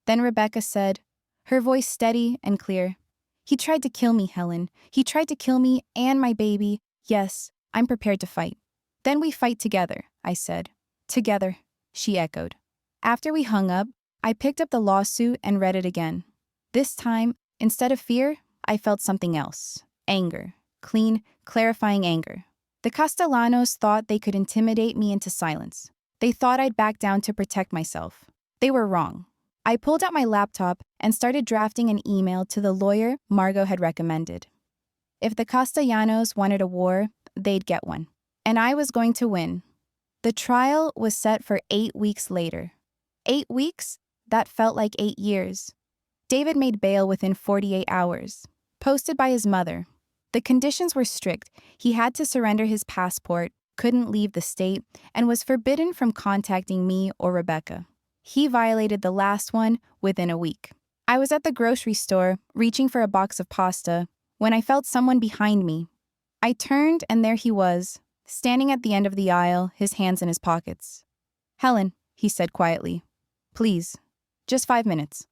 Then Rebecca said, her voice steady and clear, "He tried to kill me, Helen. He tried to kill me and my baby. Yes, I'm prepared to fight." "Then we fight together," I said. "Together," she echoed. After we hung up, I picked up the lawsuit and read it again. This time, instead of fear, I felt something else. Anger. Clean, clarifying anger. The Castellanos thought they could intimidate me into silence. They thought I'd back down to protect myself. They were wrong. I pulled out my laptop and started drafting an email to the lawyer Margot had recommended. If the Castellanos wanted a war, they'd get one. And I was going to win. The trial was set for 8 weeks later. 8 weeks? That felt like 8 years. David made bail within 48 hours, posted by his mother. The conditions were strict. He had to surrender his passport, couldn't leave the state, and was forbidden from contacting me or Rebecca. He violated the last one within a week. I was at the grocery store, reaching for a box of pasta, when I felt someone behind me. I turned, and there he was, standing at the end of the aisle, his hands in his pockets. "Helen," he said quietly. "Please, just 5 minutes."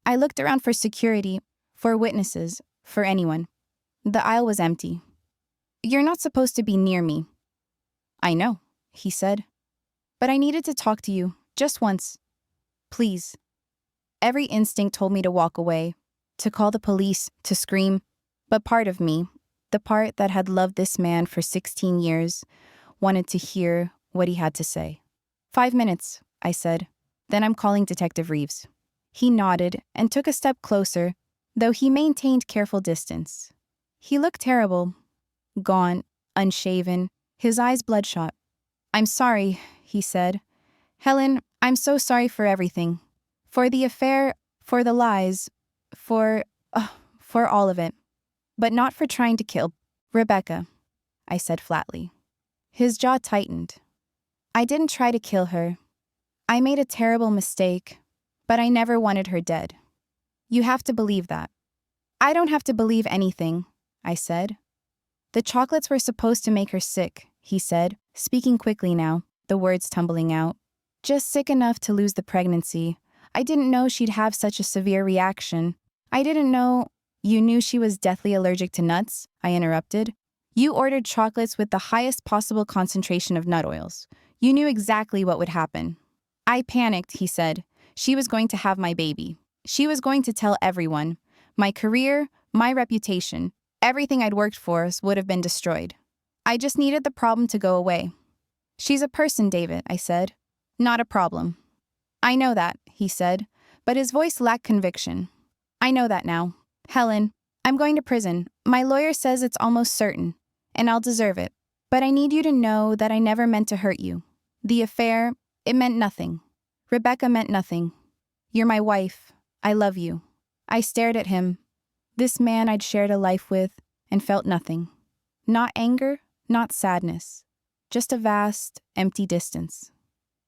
I looked around for security, for witnesses, for anyone. The aisle was empty. "You're not supposed to be near me." "I know," he said. "But I needed to talk to you, just once. Please." Every instinct told me to walk away, to call the police, to scream. But part of me, the part that had loved this man for 16 years, wanted to hear what he had to say. "5 minutes," I said. "Then I'm calling Detective Reeves." He nodded and took a step closer, though he maintained careful distance. He looked terrible, gaunt, unshaven, his eyes bloodshot. "I'm sorry," he said. "Helen, I'm so sorry for everything. For the affair, for the lies, for all of it. But not for trying to kill Rebecca," I said flatly. His jaw tightened. "I didn't try to kill her. I made a terrible mistake, but I never wanted her dead. You have to believe that." "I don't have to believe anything," I said. "The chocolates were supposed to make her sick," he said, speaking quickly now, the words tumbling out. "Just sick enough to lose the pregnancy. I didn't know she'd have such a severe reaction. I didn't know—" "You knew she was deathly allergic to nuts?" I interrupted. "You ordered chocolates with the highest possible concentration of nut oils. You knew exactly what would happen." "I panicked," he said. "She was going to have my baby. She was going to tell everyone. My career, my reputation, everything I'd worked for would have been destroyed. I just needed the problem to go away." "She's a person, David," I said. "Not a problem." "I know that," he said, but his voice lacked conviction. "I know that now. Helen, I'm going to prison. My lawyer says it's almost certain, and I'll deserve it. But I need you to know that I never meant to hurt you. The affair, it meant nothing. Rebecca meant nothing. You're my wife. I love you." I stared at him, this man I'd shared a life with, and felt nothing. Not anger, not sadness. Just a vast, empty distance.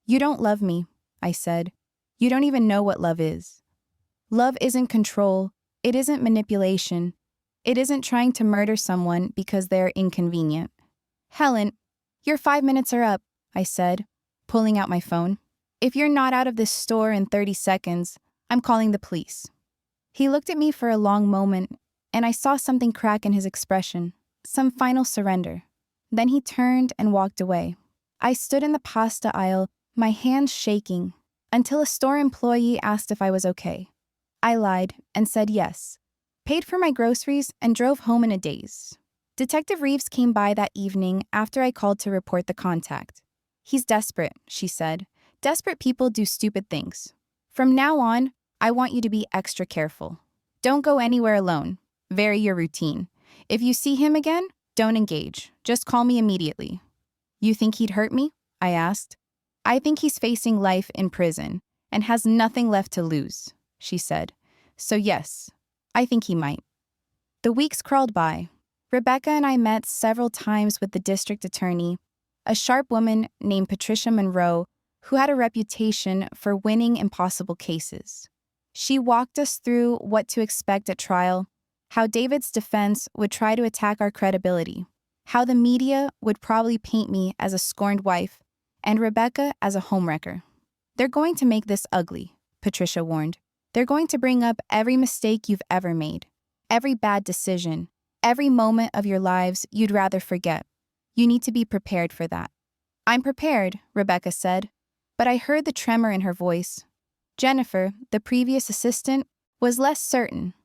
"You don't love me," I said. "You don't even know what love is. Love isn't control. It isn't manipulation. It isn't trying to murder someone because they're inconvenient." "Helen, your 5 minutes are up," I said, pulling out my phone. "If you're not out of this store in 30 seconds, I'm calling the police." He looked at me for a long moment, and I saw something crack in his expression, some final surrender. Then he turned and walked away. I stood in the pasta aisle, my hands shaking, until a store employee asked if I was okay. I lied and said yes, paid for my groceries, and drove home in a daze. Detective Reeves came by that evening after I called to report the contact. "He's desperate," she said. "Desperate people do stupid things. From now on, I want you to be extra careful. Don't go anywhere alone. Vary your routine. If you see him again, don't engage. Just call me immediately." "You think he'd hurt me?" I asked. "I think he's facing life in prison and has nothing left to lose," she said. "So yes, I think he might." The weeks crawled by. Rebecca and I met several times with the district attorney, a sharp woman named Patricia Monroe, who had a reputation for winning impossible cases. She walked us through what to expect at trial, how David's defense would try to attack our credibility, how the media would probably paint me as a scorned wife, and Rebecca as a homewrecker. "They're going to make this ugly," Patricia warned. "They're going to bring up every mistake you've ever made, every bad decision, every moment of your lives you'd rather forget. You need to be prepared for that." "I'm prepared," Rebecca said, but I heard the tremor in her voice. Jennifer, the previous assistant, was less certain.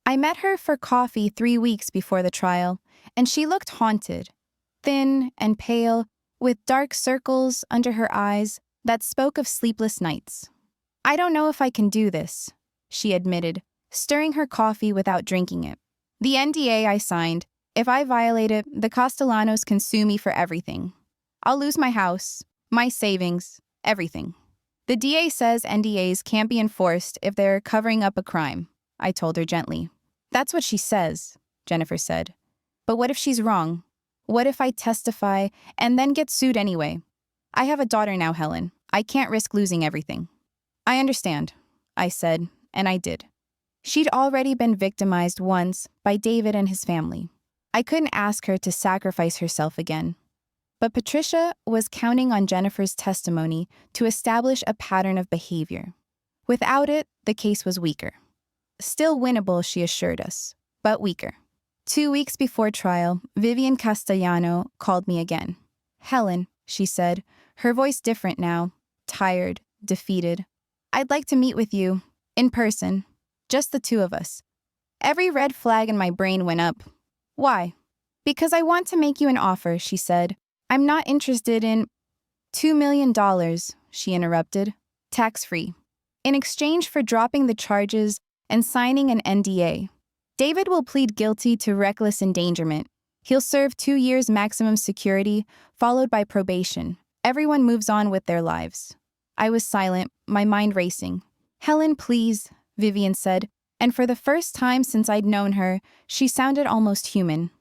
I met her for coffee 3 weeks before the trial, and she looked haunted, thin and pale, with dark circles under her eyes that spoke of sleepless nights. "I don't know if I can do this," she admitted, stirring her coffee without drinking it. "The NDA I signed, if I violate it, the Castellanos can sue me for everything. I'll lose my house. My savings, everything. The DA says NDAs can't be enforced if they're covering up a crime, I told her gently. That's what she says, Jennifer said. But what if she's wrong? What if I testify and then get sued anyway? I have a daughter now, Helen. I can't risk losing everything. I understand, I said, and I did. She'd already been victimized once by David and his family. I couldn't ask her to sacrifice herself again. But Patricia was counting on Jennifer's testimony to establish a pattern of behavior. Without it, the case was weaker. Still winnable, she assured us, but weaker. 2 weeks before trial, Vivian Castellano called me again. Helen, she said, her voice different now, tired, defeated. I'd like to meet with you, in person, just the two of us. Every red flag in my brain went up. Why? Because I want to make you an offer, she said. I'm not interested in $2 million, she interrupted, tax-free, in exchange for dropping the charges and signing an NDA. David will plead guilty to reckless endangerment. He'll serve 2 years maximum security, followed by probation. Everyone moves on with their lives. I was silent, my mind racing. Helen, please, Vivian said, and for the first time since I'd known her, she sounded almost human.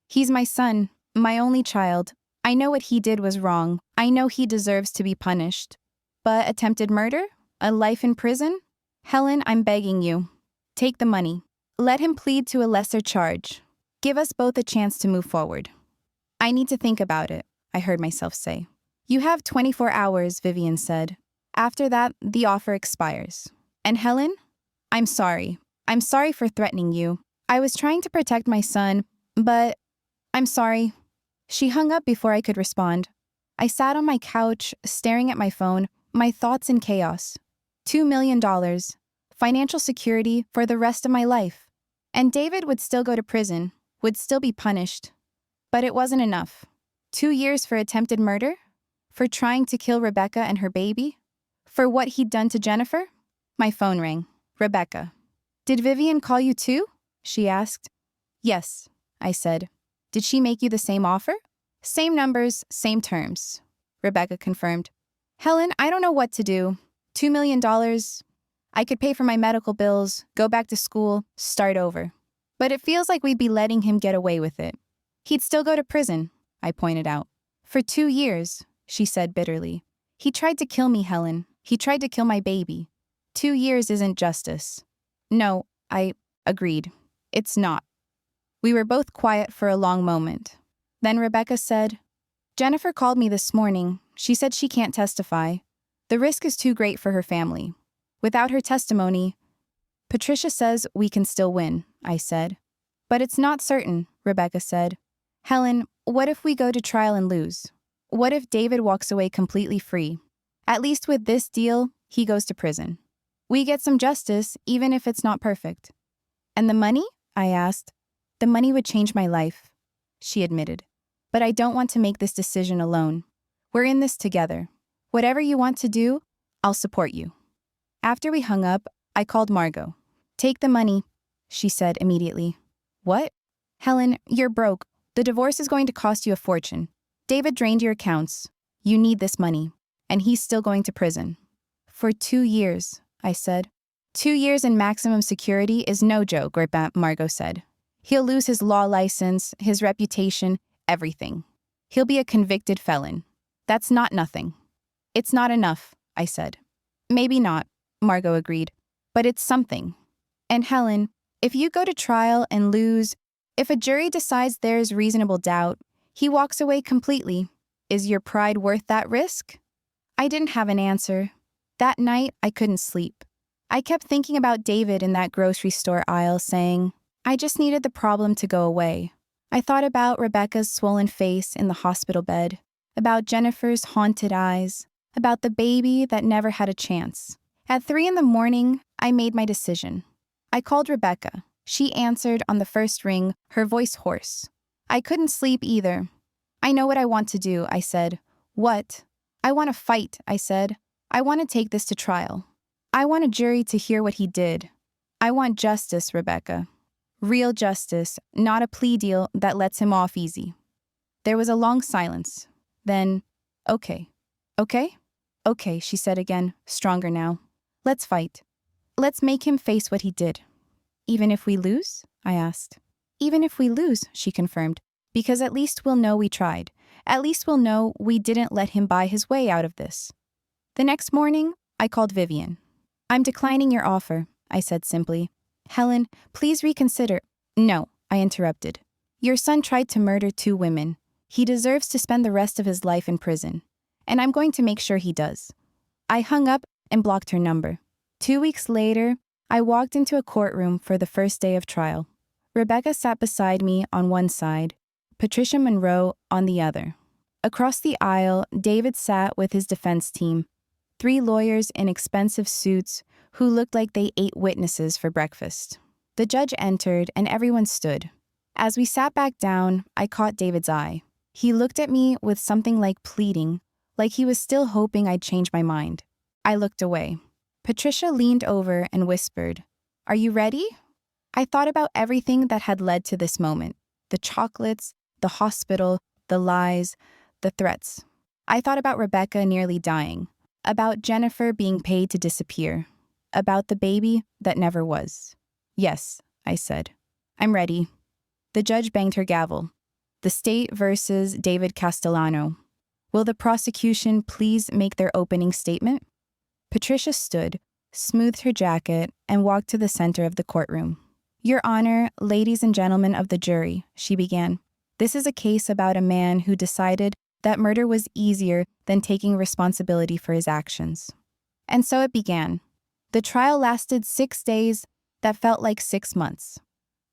He's my son, my only child. I know what he did was wrong. I know he deserves to be punished. But attempted murder? A life in prison? Helen, I'm begging you. Take the money. Let him plead to a lesser charge. Give us both a chance to move forward. I need to think about it, I heard myself say. You have 24 hours, Vivian said. After that, the offer expires. And Helen? I'm sorry. I'm sorry for threatening you. I was trying to protect my son, but I'm sorry. She hung up before I could respond. I sat on my couch, staring at my phone, my thoughts in chaos. $2 million. Financial security for the rest of my life. And David would still go to prison, would still be punished. But it wasn't enough. 2 years for attempted murder? For trying to kill Rebecca and her baby? For what he'd done to Jennifer? My phone rang. Rebecca. Did Vivian call you too? She asked. Yes, I said. Did she make you the same offer? Same numbers, same terms, Rebecca confirmed. Helen, I don't know what to do. $2 million. I could pay for my medical bills, go back to school, start over. But it feels like we'd be letting him get away with it. He'd still go to prison, I pointed out. For 2 years, she said bitterly. He tried to kill me, Helen. He tried to kill my baby. 2 years isn't justice. No, I agreed. It's not. We were both quiet for a long moment. Then Rebecca said, Jennifer called me this morning. She said she can't testify. The risk is too great for her family. Without her testimony, Patricia says we can still win, I said. But it's not certain, Rebecca said. Helen, what if we go to trial and lose? What if David walks away completely free? At least with this deal, he goes to prison. We get some justice, even if it's not perfect. And the money? I asked. The money would change my life, she admitted. But I don't want to make this decision alone. We're in this together. Whatever you want to do, I'll support you. After we hung up, I called Margot. Take the money, she said immediately. What? Helen, you're broke. The divorce is going to cost you a fortune. David drained your accounts. You need this money. And he's still going to prison. For 2 years, I said. 2 years in maximum security is no joke, Margot said. He'll lose his law license, his reputation, everything. He'll be a convicted felon. That's not nothing. It's not enough, I said. Maybe not, Margot agreed. But it's something. And Helen, if you go to trial and lose, if a jury decides there's reasonable doubt, he walks away completely. Is your pride worth that risk? I didn't have an answer. That night, I couldn't sleep. I kept thinking about David in that grocery store aisle saying, I just needed the problem to go away. I thought about Rebecca's swollen face in the hospital bed, about Jennifer's haunted eyes, about the baby that never had a chance. At 3 a.m, I made my decision. I called Rebecca. She answered on the first ring, her voice hoarse. I couldn't sleep either. I know what I want to do, I said. What? I want to fight, I said. I want to take this to trial. I want a jury to hear what he did. I want justice, Rebecca. Real justice, not a plea deal that lets him off easy. There was a long silence. Then, okay. Okay? Okay, she said again, stronger now. Let's fight. Let's make him face what he did. Even if we lose? I asked. Even if we lose, she confirmed, because at least we'll know we tried. At least we'll know we didn't let him buy his way out of this. The next morning, I called Vivian. I'm declining your offer, I said simply. Helen, please reconsider. No, I interrupted. Your son tried to murder 2 women. He deserves to spend the rest of his life in prison. And I'm going to make sure he does. I hung up and blocked her number. 2 weeks later, I walked into a courtroom for the first day of trial. Rebecca sat beside me on one side, Patricia Monroe on the other. Across the aisle, David sat with his defense team, 3 lawyers in expensive suits who looked like they ate witnesses for breakfast. The judge entered and everyone stood. As we sat back down, I caught David's eye. He looked at me with something like pleading, like he was still hoping I'd change my mind. I looked away. Patricia leaned over and whispered, "Are you ready?" I thought about everything that had led to this moment. The chocolates, the hospital, the lies, the threats. I thought about Rebecca nearly dying, about Jennifer being paid to disappear, about the baby that never was. Yes, I said. I'm ready. The judge banged her gavel. The state versus David Castellano. Will the prosecution please make their opening statement? Patricia stood, smoothed her jacket, and walked to the center of the courtroom. Your Honor, ladies and gentlemen of the jury, she began. This is a case about a man who decided that murder was easier than taking responsibility for his actions. And so it began. The trial lasted 6 days that felt like 6 months.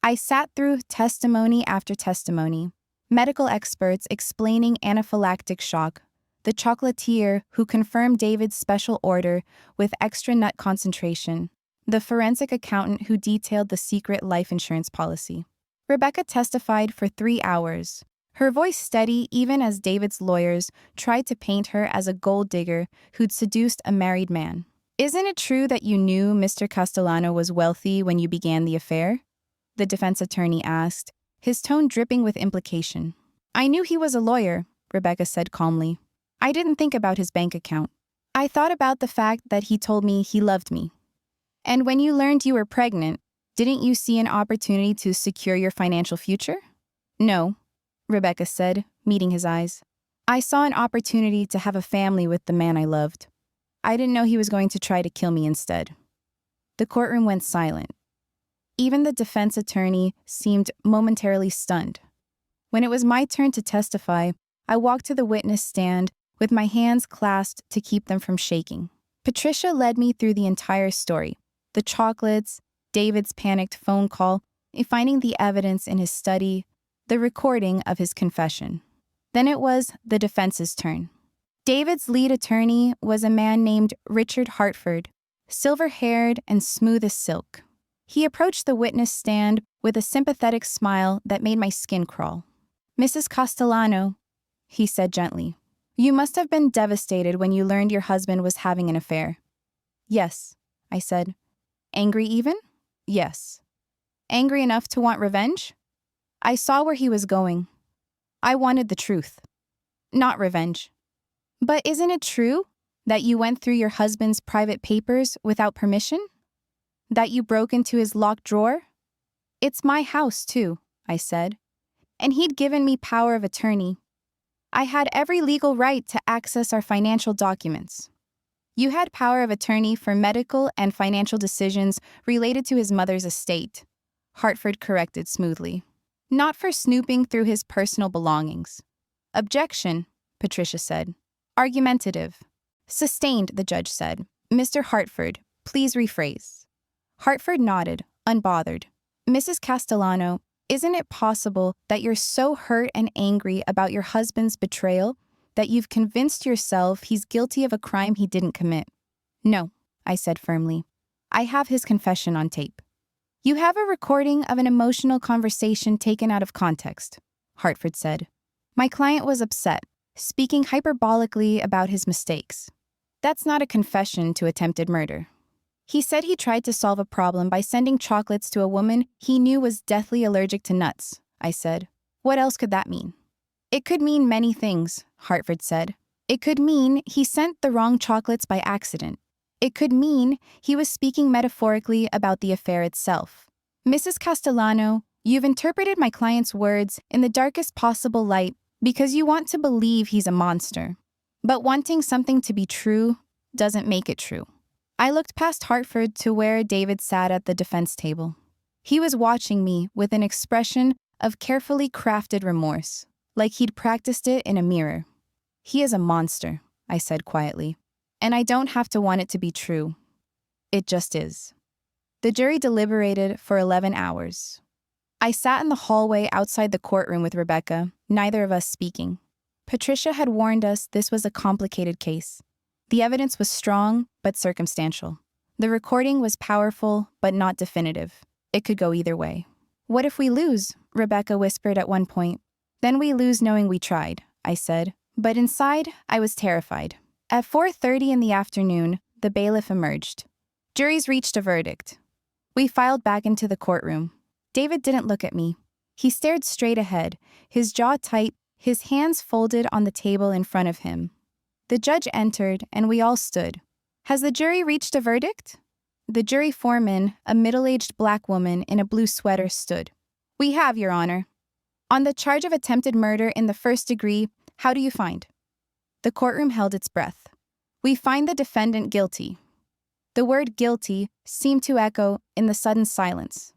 I sat through testimony after testimony, medical experts explaining anaphylactic shock, the chocolatier who confirmed David's special order with extra nut concentration, the forensic accountant who detailed the secret life insurance policy. Rebecca testified for 3 hours, her voice steady even as David's lawyers tried to paint her as a gold digger who'd seduced a married man. Isn't it true that you knew Mr. Castellano was wealthy when you began the affair? The defense attorney asked, his tone dripping with implication. I knew he was a lawyer, Rebecca said calmly. I didn't think about his bank account. I thought about the fact that he told me he loved me. And when you learned you were pregnant, didn't you see an opportunity to secure your financial future? No, Rebecca said, meeting his eyes. I saw an opportunity to have a family with the man I loved. I didn't know he was going to try to kill me instead. The courtroom went silent. Even the defense attorney seemed momentarily stunned. When it was my turn to testify, I walked to the witness stand with my hands clasped to keep them from shaking. Patricia led me through the entire story. The chocolates, David's panicked phone call, finding the evidence in his study, the recording of his confession. Then it was the defense's turn. David's lead attorney was a man named Richard Hartford, silver-haired and smooth as silk. He approached the witness stand with a sympathetic smile that made my skin crawl. Mrs. Castellano, he said gently, you must have been devastated when you learned your husband was having an affair. Yes, I said. Angry even? Yes. Angry enough to want revenge? I saw where he was going. I wanted the truth, not revenge. But isn't it true that you went through your husband's private papers without permission? That you broke into his locked drawer? It's my house, too, I said. And he'd given me power of attorney. I had every legal right to access our financial documents. You had power of attorney for medical and financial decisions related to his mother's estate, Hartford corrected smoothly. Not for snooping through his personal belongings. Objection, Patricia said. Argumentative. Sustained, the judge said. Mr. Hartford, please rephrase. Hartford nodded, unbothered. Mrs. Castellano, isn't it possible that you're so hurt and angry about your husband's betrayal that you've convinced yourself he's guilty of a crime he didn't commit? No, I said firmly. I have his confession on tape. You have a recording of an emotional conversation taken out of context, Hartford said. My client was upset, speaking hyperbolically about his mistakes. That's not a confession to attempted murder. He said he tried to solve a problem by sending chocolates to a woman he knew was deathly allergic to nuts, I said. What else could that mean? It could mean many things, Hartford said. It could mean he sent the wrong chocolates by accident. It could mean he was speaking metaphorically about the affair itself. Mrs. Castellano, you've interpreted my client's words in the darkest possible light because you want to believe he's a monster. But wanting something to be true doesn't make it true. I looked past Hartford to where David sat at the defense table. He was watching me with an expression of carefully crafted remorse, like he'd practiced it in a mirror. He is a monster, I said quietly, and I don't have to want it to be true. It just is. The jury deliberated for 11 hours. I sat in the hallway outside the courtroom with Rebecca, neither of us speaking. Patricia had warned us this was a complicated case. The evidence was strong, but circumstantial. The recording was powerful, but not definitive. It could go either way. What if we lose? Rebecca whispered at one point. Then we lose knowing we tried, I said. But inside, I was terrified. At 4:30 in the afternoon, the bailiff emerged. Juries reached a verdict. We filed back into the courtroom. David didn't look at me. He stared straight ahead, his jaw tight, his hands folded on the table in front of him. The judge entered, and we all stood. Has the jury reached a verdict? The jury foreman, a middle-aged black woman in a blue sweater, stood. We have, Your Honor. On the charge of attempted murder in the first degree, how do you find? The courtroom held its breath. We find the defendant guilty. The word guilty seemed to echo in the sudden silence.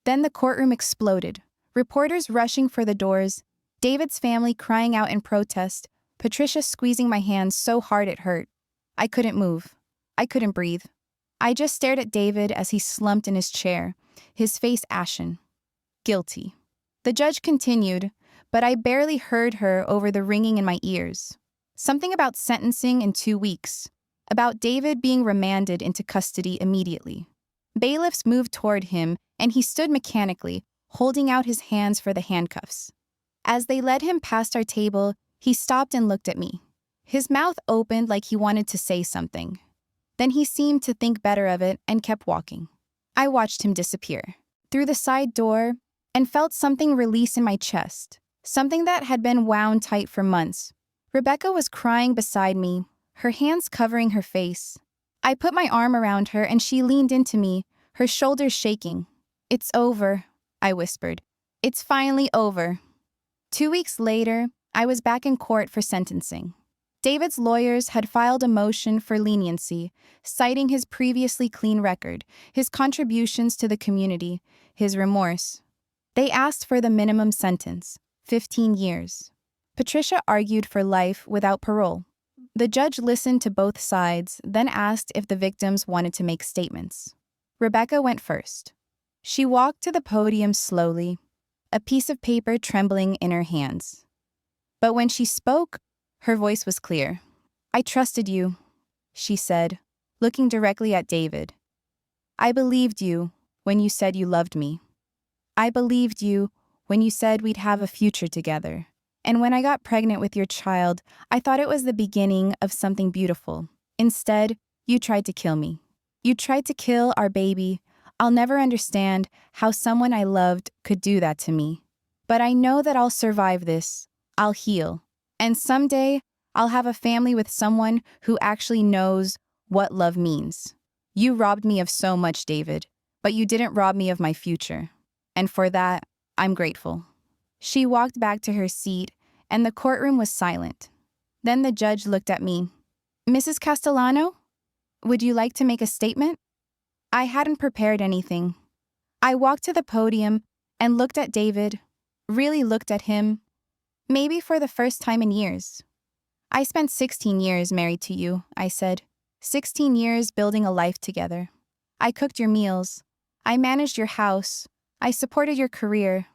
Then the courtroom exploded, reporters rushing for the doors, David's family crying out in protest, Patricia squeezing my hand so hard it hurt. I couldn't move. I couldn't breathe. I just stared at David as he slumped in his chair, his face ashen. Guilty. The judge continued, but I barely heard her over the ringing in my ears. Something about sentencing in 2 weeks, about David being remanded into custody immediately. Bailiffs moved toward him, and he stood mechanically, holding out his hands for the handcuffs. As they led him past our table, he stopped and looked at me. His mouth opened like he wanted to say something. Then he seemed to think better of it and kept walking. I watched him disappear through the side door and felt something release in my chest, something that had been wound tight for months. Rebecca was crying beside me, her hands covering her face. I put my arm around her and she leaned into me, her shoulders shaking. It's over, I whispered. It's finally over. 2 weeks later, I was back in court for sentencing. David's lawyers had filed a motion for leniency, citing his previously clean record, his contributions to the community, his remorse. They asked for the minimum sentence, 15 years. Patricia argued for life without parole. The judge listened to both sides, then asked if the victims wanted to make statements. Rebecca went first. She walked to the podium slowly, a piece of paper trembling in her hands. But when she spoke, her voice was clear. I trusted you, she said, looking directly at David. I believed you when you said you loved me. I believed you when you said we'd have a future together. And when I got pregnant with your child, I thought it was the beginning of something beautiful. Instead, you tried to kill me. You tried to kill our baby. I'll never understand how someone I loved could do that to me. But I know that I'll survive this. I'll heal. And someday, I'll have a family with someone who actually knows what love means. You robbed me of so much, David, but you didn't rob me of my future. And for that, I'm grateful. She walked back to her seat, and the courtroom was silent. Then the judge looked at me. Mrs. Castellano, would you like to make a statement? I hadn't prepared anything. I walked to the podium and looked at David, really looked at him, maybe for the first time in years. I spent 16 years married to you, I said. 16 years building a life together. I cooked your meals. I managed your house. I supported your career.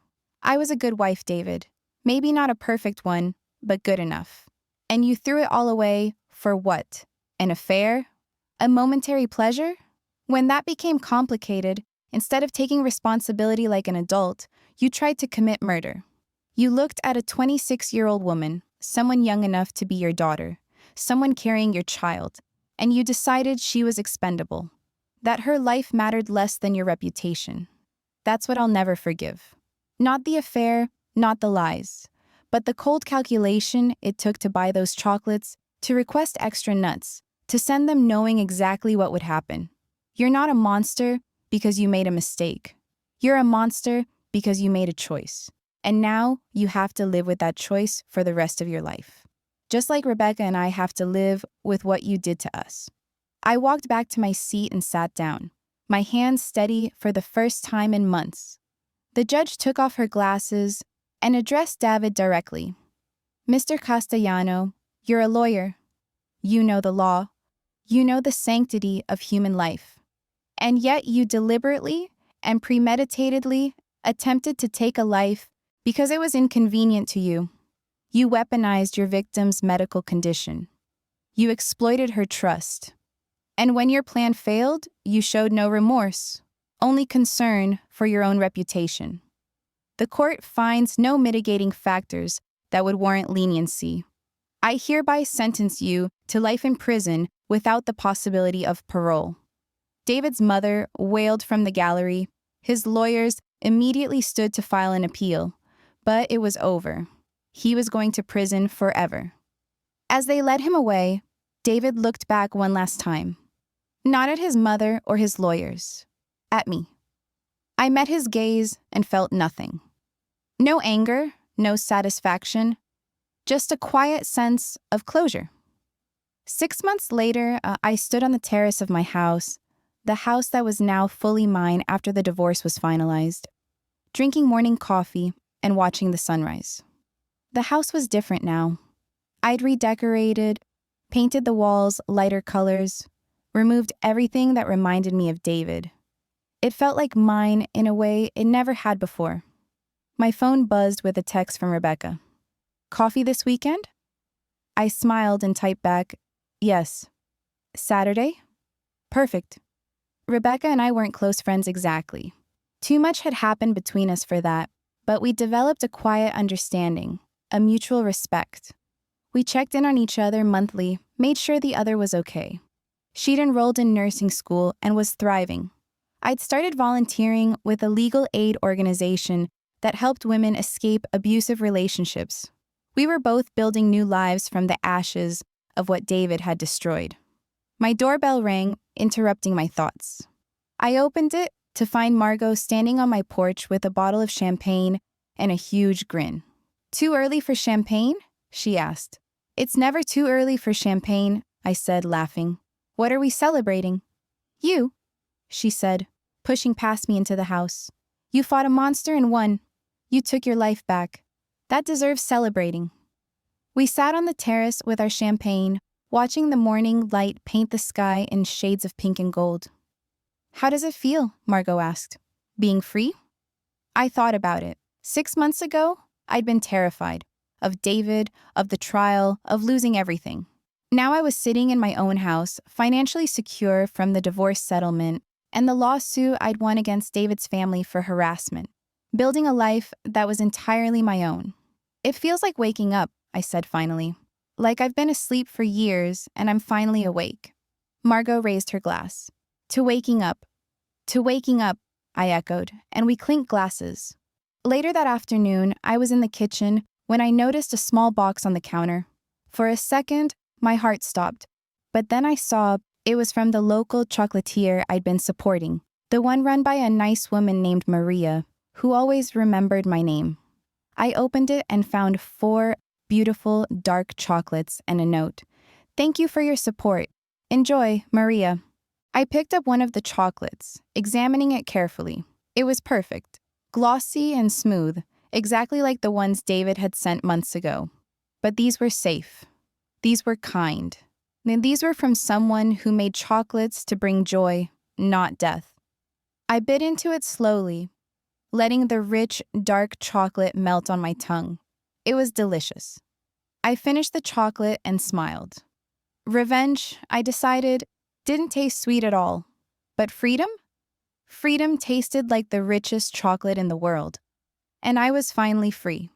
I was a good wife, David. Maybe not a perfect one, but good enough. And you threw it all away for what? An affair? A momentary pleasure? When that became complicated, instead of taking responsibility like an adult, you tried to commit murder. You looked at a 26-year-old woman, someone young enough to be your daughter, someone carrying your child, and you decided she was expendable, that her life mattered less than your reputation. That's what I'll never forgive. Not the affair, not the lies, but the cold calculation it took to buy those chocolates to request extra nuts, to send them knowing exactly what would happen. You're not a monster because you made a mistake. You're a monster because you made a choice. And now you have to live with that choice for the rest of your life. Just like Rebecca and I have to live with what you did to us. I walked back to my seat and sat down, my hands steady for the first time in months. The judge took off her glasses and addressed David directly. Mr. Castellano, you're a lawyer. You know the law. You know the sanctity of human life. And yet you deliberately and premeditatedly attempted to take a life because it was inconvenient to you. You weaponized your victim's medical condition. You exploited her trust. And when your plan failed, you showed no remorse, only concern for your own reputation. The court finds no mitigating factors that would warrant leniency. I hereby sentence you to life in prison without the possibility of parole. David's mother wailed from the gallery. His lawyers immediately stood to file an appeal, but it was over. He was going to prison forever. As they led him away, David looked back one last time. Not at his mother or his lawyers. At me. I met his gaze and felt nothing. No anger, no satisfaction, just a quiet sense of closure. 6 months later, I stood on the terrace of my house, the house that was now fully mine after the divorce was finalized, drinking morning coffee and watching the sunrise. The house was different now. I'd redecorated, painted the walls lighter colors, removed everything that reminded me of David. It felt like mine in a way it never had before. My phone buzzed with a text from Rebecca. Coffee this weekend? I smiled and typed back, yes. Saturday? Perfect. Rebecca and I weren't close friends exactly. Too much had happened between us for that, but we developed a quiet understanding, a mutual respect. We checked in on each other monthly, made sure the other was okay. She'd enrolled in nursing school and was thriving. I'd started volunteering with a legal aid organization that helped women escape abusive relationships. We were both building new lives from the ashes of what David had destroyed. My doorbell rang, interrupting my thoughts. I opened it to find Margot standing on my porch with a bottle of champagne and a huge grin. Too early for champagne? She asked. It's never too early for champagne, I said, laughing. What are we celebrating? You, she said, pushing past me into the house. You fought a monster and won. You took your life back. That deserves celebrating. We sat on the terrace with our champagne, watching the morning light paint the sky in shades of pink and gold. How does it feel? Margot asked. Being free? I thought about it. 6 months ago, I'd been terrified. Of David, of the trial, of losing everything. Now I was sitting in my own house, financially secure from the divorce settlement and the lawsuit I'd won against David's family for harassment, building a life that was entirely my own. It feels like waking up, I said finally. Like I've been asleep for years and I'm finally awake. Margot raised her glass. To waking up. To waking up, I echoed, and we clinked glasses. Later that afternoon, I was in the kitchen when I noticed a small box on the counter. For a second, my heart stopped, but then I saw it was from the local chocolatier I'd been supporting, the one run by a nice woman named Maria, who always remembered my name. I opened it and found 4 beautiful, dark chocolates and a note. Thank you for your support. Enjoy, Maria. I picked up one of the chocolates, examining it carefully. It was perfect, glossy and smooth, exactly like the ones David had sent months ago. But these were safe. These were kind. And these were from someone who made chocolates to bring joy, not death. I bit into it slowly, letting the rich, dark chocolate melt on my tongue. It was delicious. I finished the chocolate and smiled. Revenge, I decided, didn't taste sweet at all. But freedom? Freedom tasted like the richest chocolate in the world. And I was finally free.